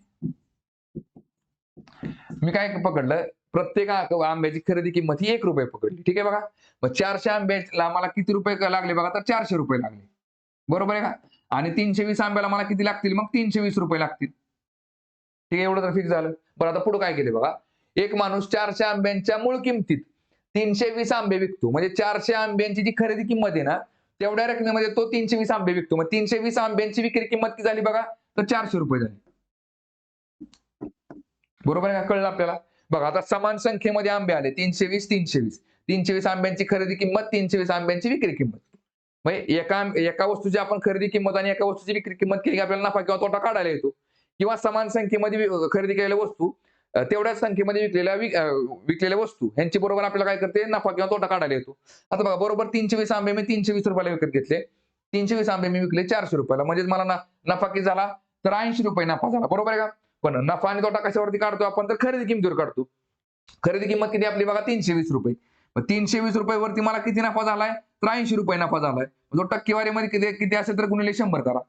मी काय पकडलं, प्रत्येक आंब्याची खरेदी किंमत ही ₹1 पकडली. ठीक आहे बघा. मग 400 आंब्याला मला किती रुपये लागले बघा, तर ₹400 लागले. बरोबर आहे का? आणि 320 आंब्याला मला किती लागतील, मग ₹320 लागतील. ठीक आहे, एवढं तर फिक्स झालं. बरं, आता पुढे काय केले बघा, एक माणूस 400 आंब्यांच्या मूळ किमतीत 320 आंबे विकतो. म्हणजे 400 आंब्यांची जी खरेदी किंमत आहे ना, तेवढ्या रकमेमध्ये तो 320 आंबे विकतो. मग 320 आंब्यांची विक्री किंमत किती झाली बघा, तर ₹400 झाली. बरोबर आहे का? कळलं आपल्याला? बघा, आता समान संख्येमध्ये आंबे आले, 320, 320. 320 आंब्यांची खरेदी किंमत, 320 आंब्यांची विक्री किंमत. म्हणजे एका वस्तूची आपण खरेदी किंमत आणि एका वस्तूची विक्री किंमत केली की आपल्याला नफा किंवा तोटा काढायला येतो. किंवा समान संख्येमध्ये खरेदी केलेल्या वस्तू, तेवढ्याच संख्येमध्ये विकलेल्या वस्तू यांची बरोबर आपल्याला काय करते, नफा किंवा तोटा काढायला येतो. आता बघा, बरोबर 320 आंबे मी ₹320 विकत घेतले. 320 आंबे मी विकले ₹400. म्हणजे मला नफा किती झाला, तर ₹80 नफा झाला. बरोबर आहे का? पण नफा आणि तोटा कशावरती काढतो आपण, तर खरेदी किमतीवर काढतो. खरेदी किंमत किती आपली बघा, ₹320. मग ₹320 वरती मला किती नफा झालाय, तर ₹80 नफा झालाय. जो टक्केवारीमध्ये किती किती असेल तर गुणिले 100 करा.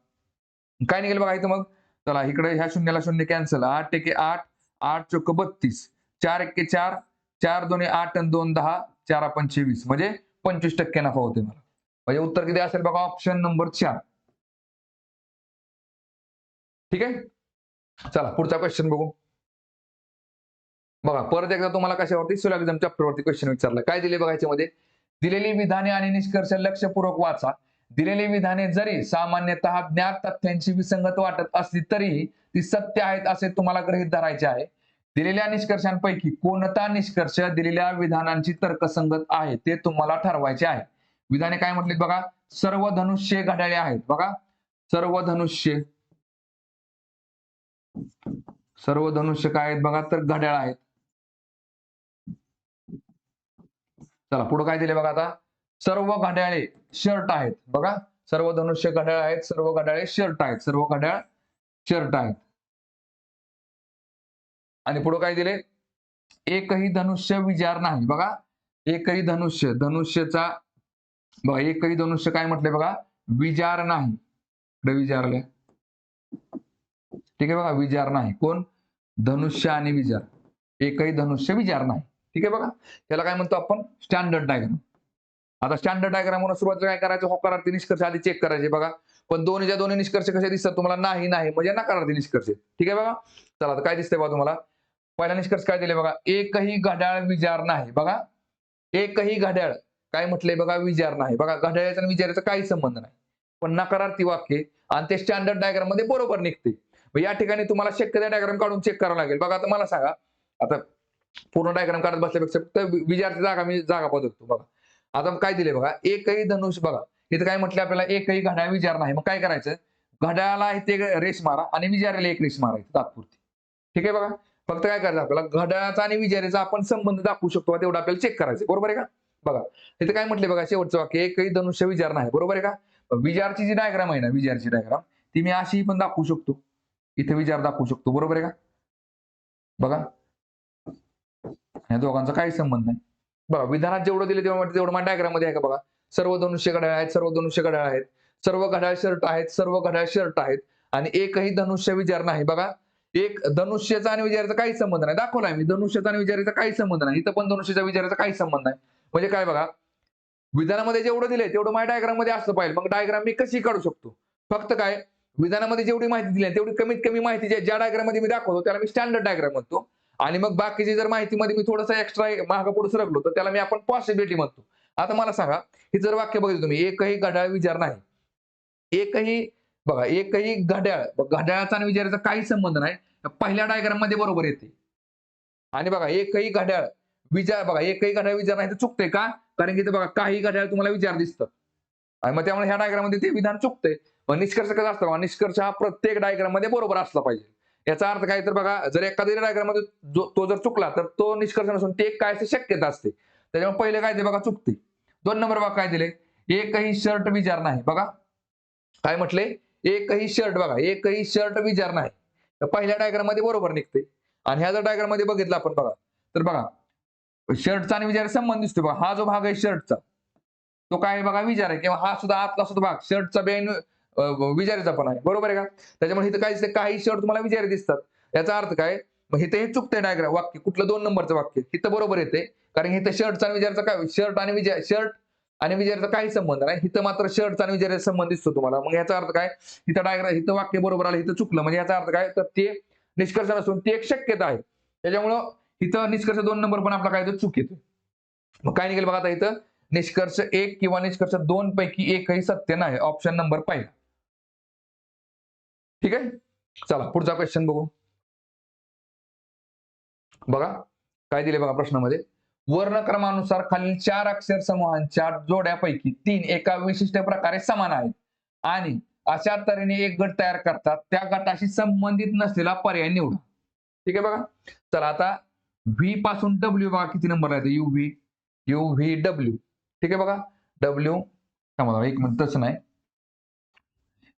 काय निघेल बघा इथं मग. चला, इकडे ह्या शून्याला शून्य कॅन्सल. 8 एके 8, 8 चोक 32, 4 एके 4, 4 दोन्ही 8 आणि 2 10, 4 पंचे 20. म्हणजे 25% नफा होते मला. म्हणजे उत्तर किती असेल बघा, ऑप्शन नंबर 4. ठीक आहे. चला पुढचा क्वेश्चन बघू. बघा, परत एकदा तुम्हाला कशावरती, सिलॉजिझम चॅप्टरवरती क्वेश्चन विचारला. काय दिले बघा याच्यामध्ये, दिलेली विधाने आणि निष्कर्ष लक्षपूर्वक वाचा. दिलेली विधाने जरी सामान्यतः ज्ञात तथ्यांची विसंगत वाटत असली तरीही ती सत्य आहेत असे तुम्हाला गृहीत धरायचे आहे. दिलेल्या निष्कर्षांपैकी कोणता निष्कर्ष दिलेल्या विधानांची तर्कसंगत आहे ते तुम्हाला ठरवायचे आहे. विधाने काय म्हटलीत बघा, सर्व धनुष्य घड्याळे आहेत. बघा, सर्व धनुष्य काय आहेत बघा, तर घड्याळ आहेत. चला पुढे काय दिले बघा, आता सर्व घड्याळे शर्ट आहेत. बघा, सर्व धनुष्य घड्याळ आहेत, सर्व घड्याळे शर्ट आहेत, सर्व घड्याळ शर्ट आहेत. आणि पुढे काय दिले, एकही धनुष्य विजार नाही. बघा, एकही धनुष्यचा बघा, एकही धनुष्य काय म्हटले बघा, विजार नाही. इकडे विचारले. ठीक आहे बघा, विजार नाही. कोण, धनुष्य आणि विजार. एकही धनुष्य विजार नाही. ठीक आहे बघा. त्याला काय म्हणतो आपण, स्टँडर्ड डायग्राम. आता स्टँडर्ड डायग्राम म्हणून सुरुवातीला काय करायचं, होकारार्थी निष्कर्ष आधी चेक करायचे बघा. पण दोन्ही निष्कर्ष कसे दिसतात तुम्हाला, नाही नाही म्हणजे नकारार्थी निष्कर्ष. ठीक आहे बघा. चला आता काय दिसतंय बघा तुम्हाला, पहिला निष्कर्ष काय दिले बघा, एकही घड्याळ विजार नाही. बघा, एकही घड्याळ काय म्हटलंय बघा, विजार नाही. बघा, घड्याळाचा आणि विजाराचा काही संबंध नाही. पण नकारार्थी वाक्य आणि ते स्टँडर्ड डायग्राम मध्ये बरोबर निघते. या ठिकाणी तुम्हाला शक्यता डायग्राम काढून चेक करावं लागेल. बघा, आता मला सांगा, आता पूर्ण डायग्राम काढत बसल्यापेक्षा फक्त विजारची जागा मी जागा बदलतो. बघा, आता काय दिले बघा, एकही धनुष्य. बघा, इथं काय म्हटलं आपल्याला, एकही घड्याळ विजार नाही. मग काय करायचं, घड्याळाला इथे रेष मारा आणि विजाराला एक रेष मारायची तात्पुरती. ठीक आहे बघा. फक्त काय करायचं, आपल्याला घड्याळाचा आणि विजाराचा आपण संबंध दाखवू शकतो तेवढं आपल्याला चेक करायचं. बरोबर आहे का? बघा, इथे काय म्हटले बघा, शेवटचं वाक्य, एकही धनुष्य विजार नाही. बरोबर आहे का? विजारची जी डायग्राम आहे ना, विजारची डायग्राम ती मी अशी पण दाखवू शकतो. इथे विजार दाखवू शकतो. बरोबर आहे का? बघा, या दोघांचा काही संबंध नाही. बघा, विधानात जेवढं दिले तेवढं माझ्या डायग्राम मध्ये आहे का बघा, सर्व धनुष्य घड्याळ आहेत, सर्व धनुष्य घड्याळ आहेत, सर्व घड्याळ शर्ट आहेत, सर्व घड्याळ शर्ट आहेत आणि एकही धनुष्य विजार नाही. बघा, एक धनुष्याचा आणि विजाराचा काही संबंध नाही. दाखवलाय मी, धनुष्याचा आणि विजाराचा काही संबंध नाही. इथं पण धनुष्याचा विजाराचा काही संबंध नाही. म्हणजे काय बघा, विधानामध्ये जेवढं दिलंय तेवढं माझ्या डायग्राम मध्ये असलं पाहिजे. मग डायग्राम मी कशी काढू शकतो? फक्त काय, विधानामध्ये जेवढी माहिती दिली आहे तेवढी कमीत कमी माहिती ज्या डायग्राम मध्ये मी दाखवतो त्याला मी स्टँडर्ड डायग्राम म्हणतो. आणि मग बाकीची जर माहितीमध्ये मी थोडंसं एक्स्ट्रा मागं पुढे सरकलो तर त्याला मी आपण पॉसिबिलिटी म्हणतो. आता मला सांगा, हे जर वाक्य बघितलं तुम्ही, एकही घड्याळ विजार नाही. एकही बघा, एकही घड्याळ, घड्याळाचा आणि विजाराचा काही संबंध नाही. पहिल्या डायग्राम मध्ये बरोबर येते. आणि बघा, एकही घड्याळ विजार, बघा एकही घड्याळ विजार नाही तर चुकते का? कारण की इथे बघा काही घड्याळ तुम्हाला विजार दिसतात. आणि मग त्यामुळे ह्या डायग्राम मध्ये ते विधान चुकते. पण निष्कर्ष कसा असतो बघा, निष्कर्ष हा प्रत्येक डायग्राम मध्ये बरोबर असला पाहिजे. याचा अर्थ काय, तर बघा जर एखाद्या डायग्राम मध्ये तो जर चुकला तर तो निष्कर्ष नसून ते एक काय शक्यता असते. त्याच्यामुळे पहिले काय ते बघा चुकते. 2 नंबर बघा काय दिले, एकही शर्ट विजार नाही. बघा काय म्हटले, एकही शर्ट, बघा एकही शर्ट विजार नाही. तर पहिल्या डायग्राम मध्ये बरोबर निघते. आणि ह्या जर डायग्राम मध्ये बघितलं आपण बघा, तर बघा शर्टचा आणि विजार संबंध दिसतो बघा. हा जो भाग आहे शर्टचा तो काय आहे बघा विजार आहे, किंवा हा सुद्धा आतला सुद्धा भाग शर्टचा बेन विजारीचा पण आहे, बरोबर आहे का? त्याच्यामुळे इथं काय दिसतं, काही शर्ट तुम्हाला विजारी दिसतात. याचा अर्थ काय, मग इथे हे चुकतंय डायग्राम वाक्य, कुठलं 2 नंबरचं वाक्य इथं बरोबर येते. कारण इथं शर्टचा आणि विजारचा काय, शर्ट आणि विजाराचा काही संबंध नाही. इथं मात्र शर्टचा आणि विजाराचा संबंध दिसतो तुम्हाला. मग याचा अर्थ काय, इथं डायग्राम, इथं वाक्य बरोबर आलं, इथं चुकलं. म्हणजे याचा अर्थ काय, तर ते निष्कर्ष नसून ती एक शक्यता आहे. त्याच्यामुळं इथं निष्कर्ष 2 नंबर पण आपला काय, तर चूक येते. मग काय निघेल बघा, आता इथं निष्कर्ष 1 किंवा निष्कर्ष 2 पैकी एकही सत्य नाही. ऑप्शन नंबर पहिला. ठीक आहे, चला पुढचा क्वेश्चन बघू. बघा काय दिले बघा प्रश्नामध्ये, वर्णक्रमानुसार खालील 4 अक्षर समूहांच्या जोड्यापैकी 3 एका विशिष्ट प्रकारे समान आहेत आणि अशा तऱ्हेने एक गट तयार करतात. त्या गटाशी संबंधित नसलेला पर्याय निवडा. ठीक आहे बघा. चला आता व्ही पासून डब्ल्यू बघा किती नंबर आहे, युव्ही डब्ल्यू. ठीक आहे बघा, डब्ल्यू, थांबा एक मिनिट, तसं नाही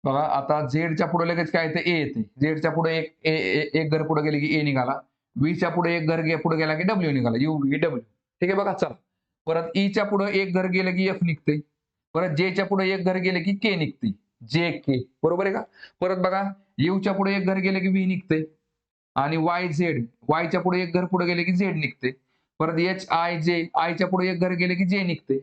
बघा. आता झेडच्या पुढे लगेच काय येते, ए येते. झेडच्या पुढे एक घर पुढे गेले की ए निघाला. व्हीच्या पुढे एक घर पुढे गेला की डब्ल्यू निघाला, युव्ही डब्ल्यू. ठीक आहे बघा. चला परत ईच्या पुढे एक घर गेलं की एफ निघते. परत जेच्या पुढे एक घर गेले की के निघते, जे के, बरोबर आहे का? परत बघा यूच्या पुढे एक घर गेले की व्ही निघते. आणि वाय झेड, वायच्या पुढे एक घर पुढे गेले की झेड निघते. परत एच आय जे, आयच्या पुढे एक घर गेले की जे निघते.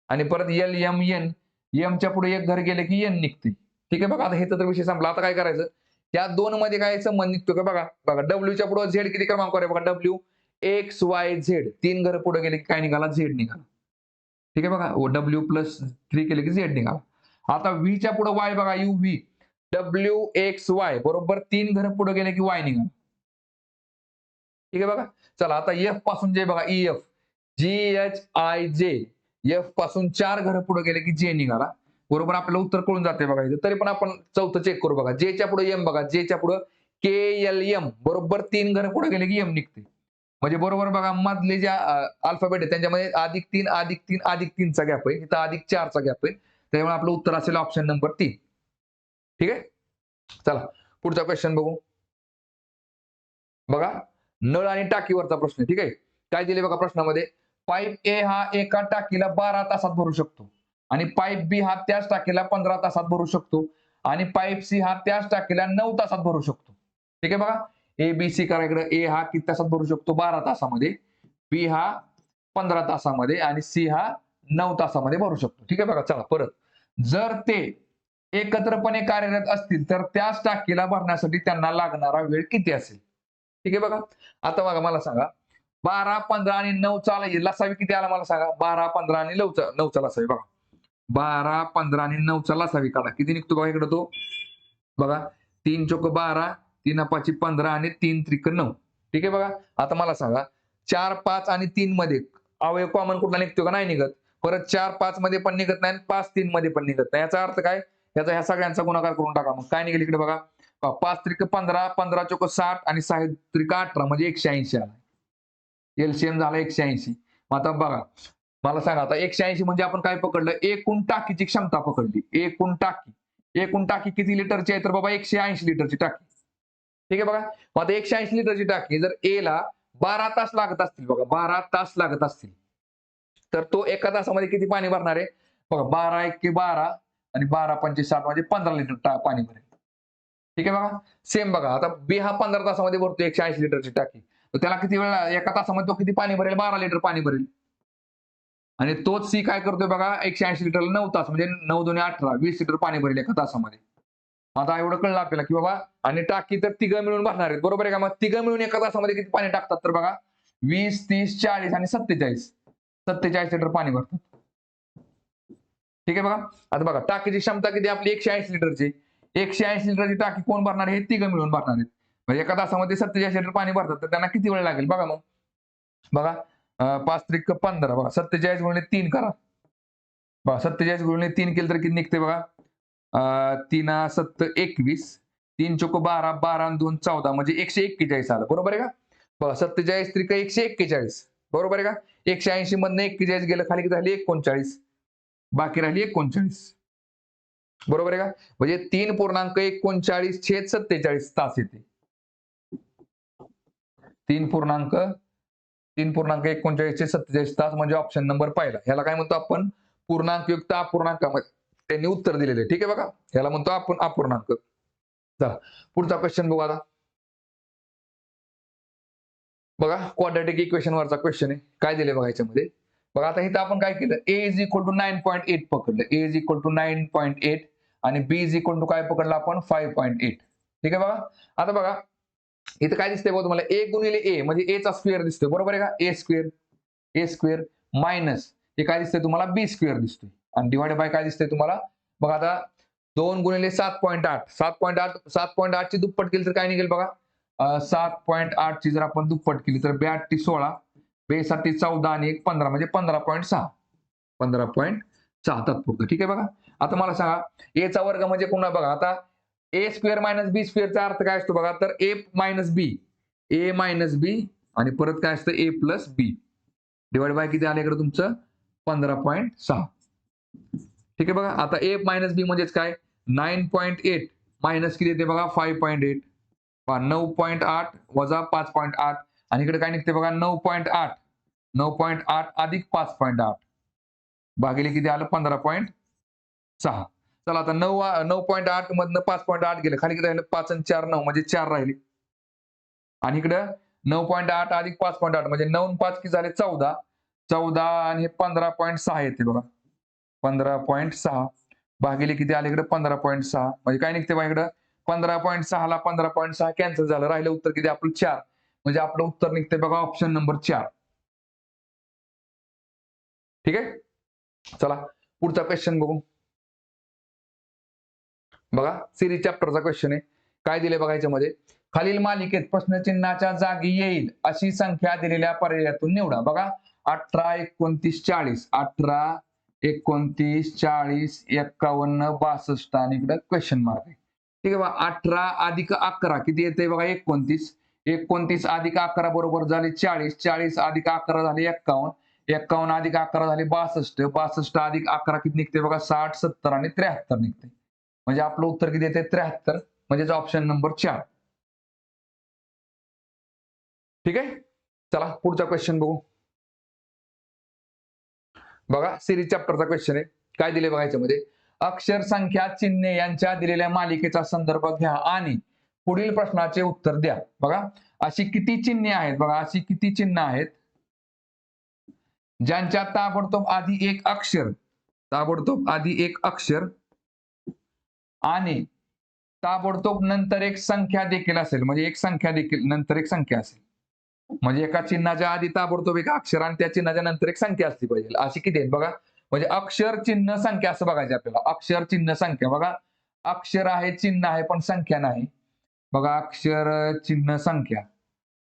आणि परत एल एम एन, एमच्या पुढे एक घर गेले की एन निघते. ठीक आहे बघा. आता हे तर विषय संपला. आता काय करायचं, या 2 मध्ये काय संबंध निघतो का बघा. बघा डब्ल्यूच्या पुढे झेड किती क्रमांकावर आहे बघा, डब्ल्यू एक्स वाय झेड, 3 घर पुढे गेले की काय निघाला, झेड निघाला. ठीक आहे बघा, डब्ल्यू प्लस 3 केले की झेड निघाला. आता व्हीच्या पुढे वाय बघा, U V, W x Y बरोबर 3 घर पुढे गेले की वाय निघाला. ठीक आहे बघा. चला आता एफ पासून जे बघा, E F, G H I J, F पासून 4 घर पुढे गेले की जे निघाला. बरोबर आपल्याला उत्तर कळून जाते बघा इथे. तरी पण आपण चौथं चेक करू बघा. जेच्या पुढे एम बघा, जेच्या पुढे के एल एम बरोबर 3 घर पुढे गेले की एम निघते. म्हणजे बरोबर बघा, मधले ज्या अल्फाबेट आहे त्यांच्यामध्ये +3 +3 चा गॅप आहे. इथं +4 चा गॅप आहे. त्यामुळे आपलं उत्तर असेल ऑप्शन नंबर 3. ठीक आहे, चला पुढचा क्वेश्चन बघू. बघा नळ आणि टाकीवरचा प्रश्न. ठीक आहे, काय दिले बघा प्रश्नामध्ये, पाईप ए हा एका टाकीला 12 तासात भरू शकतो आणि पाईप बी हा त्याच टाकीला 15 तासात भरू शकतो आणि पाईप सी हा त्याच टाकीला 9 तासात भरू शकतो. ठीक आहे बघा, ए बी सी करा. ए हा किती तासात भरू शकतो, 12 तासामध्ये. बी हा 15 तासामध्ये आणि सी हा 9 तासामध्ये भरू शकतो. ठीक आहे बघा. चला परत, जर ते एकत्रपणे कार्यरत असतील तर त्याच टाकीला भरण्यासाठी त्यांना लागणारा वेळ किती असेल. ठीक आहे बघा. आता बघा मला सांगा, 12, 15 आणि 9 चा लसावी किती आला मला सांगा. 12, 15 आणि 9 चा लसावी बघा. 12, 15 आणि 9 चा लसावी काढा. किती निघतो बघा इकडे तो. बघा 3 चोक 12, 3 पाची 15 आणि 3 त्रिक 9. ठीक आहे बघा. आता मला सांगा, 4, 5 आणि 3 मध्ये अवयव कॉमन कुठला निघतो का, नाही निघत. परत 4, 5 मध्ये पण निघत नाही आणि 5, 3 मध्ये पण निघत नाही. याचा अर्थ काय, याचा ह्या सगळ्यांचा गुणाकार करून टाका. मग काय निघेल इकडे बघा, 5 त्रिक 15, 15 चोक 60 आणि 6 त्रिक 18 म्हणजे 180 आला. एलसीएम झाला 180. मग आता बघा मला सांगा, आता 180 म्हणजे आपण काय पकडलं, एकूण टाकीची क्षमता पकडली. एकूण टाकी किती लिटरची आहे, तर बाबा 180 लिटरची टाकी. ठीक आहे बघा. मग आता 180 लिटरची टाकी जर ए ला 12 तास लागत असतील, बघा 12 तास लागत असतील, तर तो एका तासामध्ये किती पाणी भरणार आहे बघा. 12 × 12 आणि 12 × 5 = 60 म्हणजे 15 लिटर पाणी भरेल. ठीक आहे बघा. सेम बघा, आता बी हा 15 तासामध्ये भरतो 180 लिटरची टाकी, तर त्याला किती वेळ, एका तासामध्ये तो किती पाणी भरेल, 12 लिटर पाणी भरेल. आणि तोच सी काय करतोय बघा 180 लिटरला 9 तास म्हणजे 9 दुणे 18 20 लिटर पाणी भरेल एका तासामध्ये. आता एवढं कळलं आपल्याला की बाबा आणि टाकी तर तिघं मिळून भरणार आहेत बरोबर आहे का? मग तिघं मिळून एका तासामध्ये किती पाणी टाकतात तर बघा 20, 30, 40 आणि 47 लिटर पाणी भरतात. ठीक आहे बघा. आता बघा टाकीची क्षमता किती आपली 180 लिटरची. 180 लिटरची टाकी कोण भरणार आहे? हे तिघं मिळून भरणार आहेत. म्हणजे एका तासामध्ये 47 लिटर पाणी भरतात तर त्यांना किती वेळ लागेल बघा मग. बघा 5 त्रिक 15 बघा 47 गुणिले 3 करा. बघा 47 गुणिले 3 केलं तर किती निघते बघा 3 7 21 3 चोक 12 12 आणि 2 14 म्हणजे 141 आलं बरोबर आहे का? बघा 47 त्रिक 141 बरोबर आहे का? 180 मधनं 41 गेलं खाली किती झाली 39 बाकी राहिली 39 बरोबर आहे का? म्हणजे 3.39/47 तास येते. 3.39/47 तास म्हणजे ऑप्शन नंबर पहिला. ह्याला काय म्हणतो आपण पूर्णांकयुक्त अपूर्णांकामध्ये त्यांनी उत्तर दिलेले ठीक आहे बघा. ह्याला म्हणतो आपण अपूर्णांक. चला पुढचा क्वेश्चन बघू आता. बघा क्वाड्रॅटिक इक्वेशन वरचा क्वेश्चन आहे. काय दिले बघा याच्यामध्ये. बघा आता इथं आपण काय केलं a is equal to 9.8 पकडलं. a is equal to 9.8 आणि b is equal to काय पकडलं आपण 5.8. ठीक आहे बघा. आता बघा इथं काय दिसतंय बघा तुम्हाला a गुणिले a म्हणजे a चा स्क्वेअर दिसतोय बरोबर आहे का? a स्क्वेअर मायनस हे काय दिसतंय तुम्हाला b स्क्वेअर दिसतोय आणि डिवाइड बाय काय दिसतंय तुम्हाला बघा आता 2 गुणिले 7.8 7.8 ची दुप्पट केली तर काय निघेल बघा 7.8 ची जर आपण दुप्पट केली तर 2 16 2 7 14 आणि 1 15 म्हणजे 15.6 तात्पुरतं ठीक आहे बघा. आता मला सांगा a चा वर्ग म्हणजे पुन्हा बघा आता a स्क्वेअर मायनस b स्क्वेअरचा अर्थ काय असतो बघा तर a मायनस b आणि परत काय असतं a plus b divide by किती आले इकडे तुमचं 15.6 ठीक आहे बघा. आता a मायनस b म्हणजेच काय 9.8 मायनस किती येते बघा 5.8 9.8 वजा 5.8 आणि इकडे काय निघते बघा 9.8 अधिक 5.8 भागिले किती आलं 15.6. चला आता 9.8 मधनं 5.8 गेलं खाली किती राहिलं 5 आणि 4 9 म्हणजे 4 राहिले आणि इकडे 9.8 अधिक 5.8 म्हणजे 9 आणि 5 किती झाले 14 आणि 15.6 येते बघा 15.6 भागिले किती आले इकडे 15.6 म्हणजे काय निघते बघा इकडे 15.6 ला 15.6 कॅन्सल झालं राहिलं उत्तर किती आपलं 4 म्हणजे आपलं उत्तर निघते बघा ऑप्शन नंबर 4. ठीक आहे. चला पुढचा क्वेश्चन बघू. बघा सिरीज चॅप्टरचा क्वेश्चन आहे. काय दिले बघा याच्यामध्ये खालील मालिकेत प्रश्नचिन्हाच्या जागी येईल अशी संख्या दिलेल्या पर्यायातून निवडा. बघा 18 29 40 18 29 40 51 62 आणि इकडे क्वेश्चन मार्क आहे. ठीक आहे बघा 18 अधिक 11 किती येते बघा 29 अधिक 11 बरोबर झाले 40 अधिक 11 झाले 51 अधिक 11 झाले 62 अधिक 11 किती निघते बघा 60 70 आणि 73 निघते म्हणजे आपलं उत्तर किती येते 73 म्हणजेच ऑप्शन नंबर 4. ठीक आहे. चला पुढचा क्वेश्चन बघू. बघा सिरीज चॅप्टरचा क्वेश्चन आहे. काय दिले बघा याच्यामध्ये अक्षर संख्या चिन्हे यांच्या दिलेल्या मालिकेचा संदर्भ घ्या आणि पुढील प्रश्नाचे उत्तर द्या. बघा अशी किती चिन्हे आहेत बघा अशी किती चिन्ह आहेत ज्यांच्या ताबडतोब आधी एक अक्षर आणि ताबडतोब नंतर एक संख्या देखील असेल म्हणजे एक संख्या देखील नंतर एक संख्या असेल म्हणजे एका चिन्हाच्या आधी ताबडतोब एक अक्षर आणि त्या चिन्हाच्या नंतर एक संख्या असली पाहिजे अशी किती आहेत बघा म्हणजे अक्षर चिन्ह संख्या असं बघायचं आपल्याला अक्षर चिन्ह संख्या बघा अक्षर आहे चिन्ह आहे पण संख्या नाही बघा अक्षर चिन्ह संख्या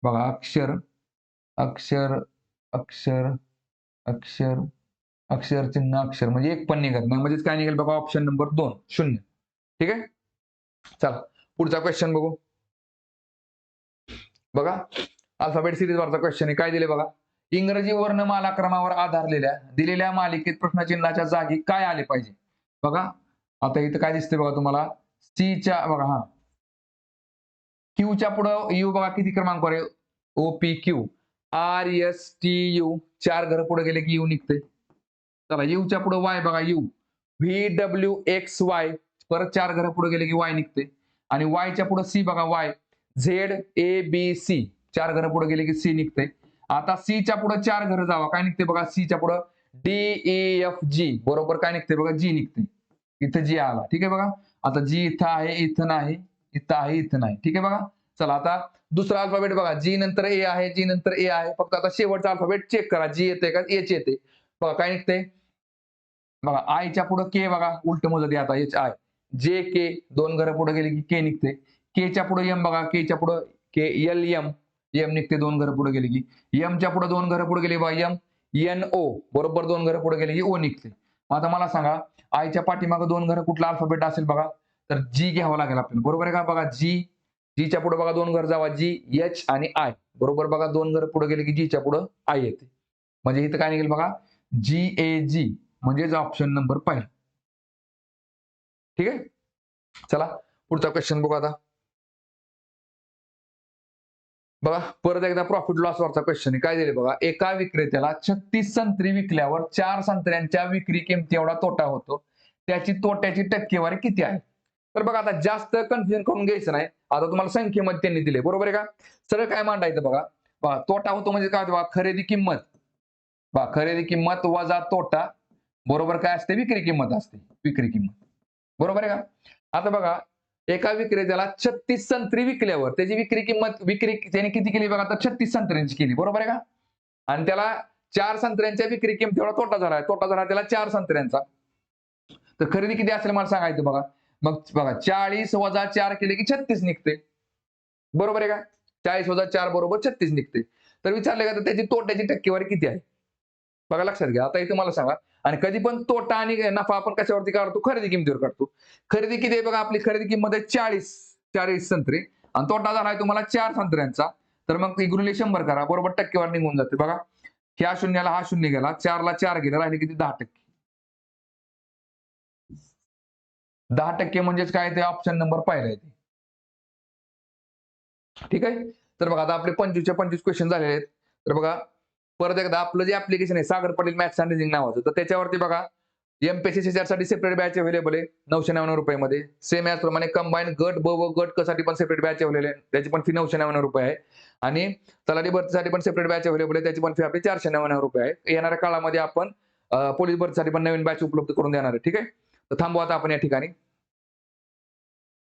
बघा अक्षर चिन्ह अक्षर म्हणजे एक पण निघत नाही म्हणजेच काय निघेल बघा ऑप्शन नंबर 2 0. ठीक आहे. चला पुढचा क्वेश्चन बघू. बघा अल्फाबेट सिरीज वरचा क्वेश्चन आहे. काय दिले बघा इंग्रजी वर्णमाला क्रमावर आधारलेल्या दिलेल्या मालिकेत प्रश्नचिन्हाच्या जागी काय आले पाहिजे. बघा आता इथं काय दिसते बघा तुम्हाला च्या बघा हा क्यूच्या पुढं यू बघा किती क्रमांकावर आहे OPQ RSTU 4 घर पुढे गेले की यू निघते. चला यूच्या पुढे वाय बघा यू VWXY परत 4 घर पुढे गेले की वाय निघते आणि वायच्या पुढे सी बघा वाय ZABC 4 घर पुढे गेले की सी निघते. आता सी च्या पुढे 4 घर जावा काय निघते बघा सी च्या पुढे DEFG बरोबर काय निघते बघा, जी निघते. इथं जी आला. ठीक आहे बघा. आता जी इथं आहे, इथं नाही, इथं आहे, इथं नाही. ठीक आहे बघा. चला आता दुसरा अल्फाबेट बघा. जी नंतर ए आहे, जी नंतर ए आहे. फक्त आता शेवटचा अल्फाबेट चेक करा. जी येते का एच येते. बघा काय निघते. बघा आयच्या पुढे के बघा उलट मोजत आता एच आय. जे के 2 घरं पुढे गेली की के निघते. केच्या पुढे एम बघा. केच्या पुढे के एल एम एम निघते 2 घरं पुढे गेली की. एमच्या पुढे 2 घरं पुढे गेली बघा एम एन ओ बरोबर 2 घरं पुढे गेली की ओ निघते. मग आता मला सांगा आयच्या पाठीमागे 2 घरं कुठला अल्फाबेट असेल बघा. तर जी घ्यावं लागेल आपल्याला. बरोबर आहे का? बघा जी. जीच्या पुढे बघा 2 घरं जावा जी, एच आणि आय. बरोबर बघा 2 घरं पुढे गेली की जीच्या पुढे आय येते. म्हणजे इथं काय निघेल बघा GAG म्हणजेच ऑप्शन नंबर पहिला. ठीक आहे. चला पुढचा क्वेश्चन बघू आता. बघा परत एकदा प्रॉफिट लॉस वरचा क्वेश्चन आहे. काय दिले बघा. एका विक्रेत्याला 36 संत्री विकल्यावर 4 संत्र्यांच्या विक्री किमती एवढा तोटा होतो. त्याची तोट्याची टक्केवारी किती आहे? तर बघा आता जास्त कन्फ्युजन करून घ्यायचं नाही. आता तुम्हाला संख्येमध्ये त्यांनी दिले. बरोबर आहे का? सरळ काय मांडायचं बघा. बघा तोटा होतो म्हणजे काय होतं बघा खरेदी किंमत. बघा खरेदी किंमत वजा तोटा बरोबर काय असते विक्री किंमत असते. विक्री किंमत. बरोबर आहे का? आता बघा एका विक्रेत्याला 36 संत्री विकल्यावर त्याची विक्री त्याने किती केली बघा आता 36 संत्र्यांची केली. बरोबर आहे का? आणि त्याला 4 संत्र्यांच्या विक्री किमतीवर तोटा झाला. तोटा झाला त्याला 4 संत्र्यांचा. तर खरेदी किती असेल मला सांगायचं बघा. मग बघा 40 वजा 4 केले की 36 निघते. बरोबर आहे का? 40 वजा 4 बरोबर 36 निघते. तर विचारले का तर त्याची तोट्याची टक्केवारी किती आहे? बघा लक्षात घ्या. आता इथे मला सांगा आणि कधी पण तोटा आणि नफा आपण कशावरती काढतो? खरेदी किमतीवर काढतो. खरेदी किती आहे बघा आपली खरेदी किंमत आहे 40 संत्री आणि तोटा झाला आहे तुम्हाला 4 संत्र्यांचा. तर मग गुणिले 100 करा. बरोबर टक्केवारी निघून जाते बघा. ह्या शून्याला हा शून्य गेला. 4 ला 4 गेले. राहिले किती 10%. 10% म्हणजेच काय ते ऑप्शन नंबर पहिला आहे. ठीक आहे. तर बघा आता आपले 25च्या 25 क्वेश्चन झालेले आहेत. तर बघा परत एकदा आपलं जे ऍप्लिकेशन आहे Sagar Patil maths and reasoning नावाचं तर त्याच्यावरती बघा एमपीएससी साठी सेपरेट बॅच अवेलेबल आहे 999 रुपयामध्ये. सेम याचप्रमाणे कंबाईन गट ब व गट क साठी पण सेपरेट बॅच अवेलेबल आहे. त्याची पण फी 999 रुपये आहे. आणि तलाठी भरतीसाठी पण सेपरेट बॅच अवेलेबल आहे. त्याची पण फी आपली 499 रुपये आहे. येणाऱ्या काळामध्ये आपण पोलीस भरतीसाठी पण नवीन बॅच उपलब्ध करून देणार आहे. ठीक आहे. तर थांबू आता आपण या ठिकाणी.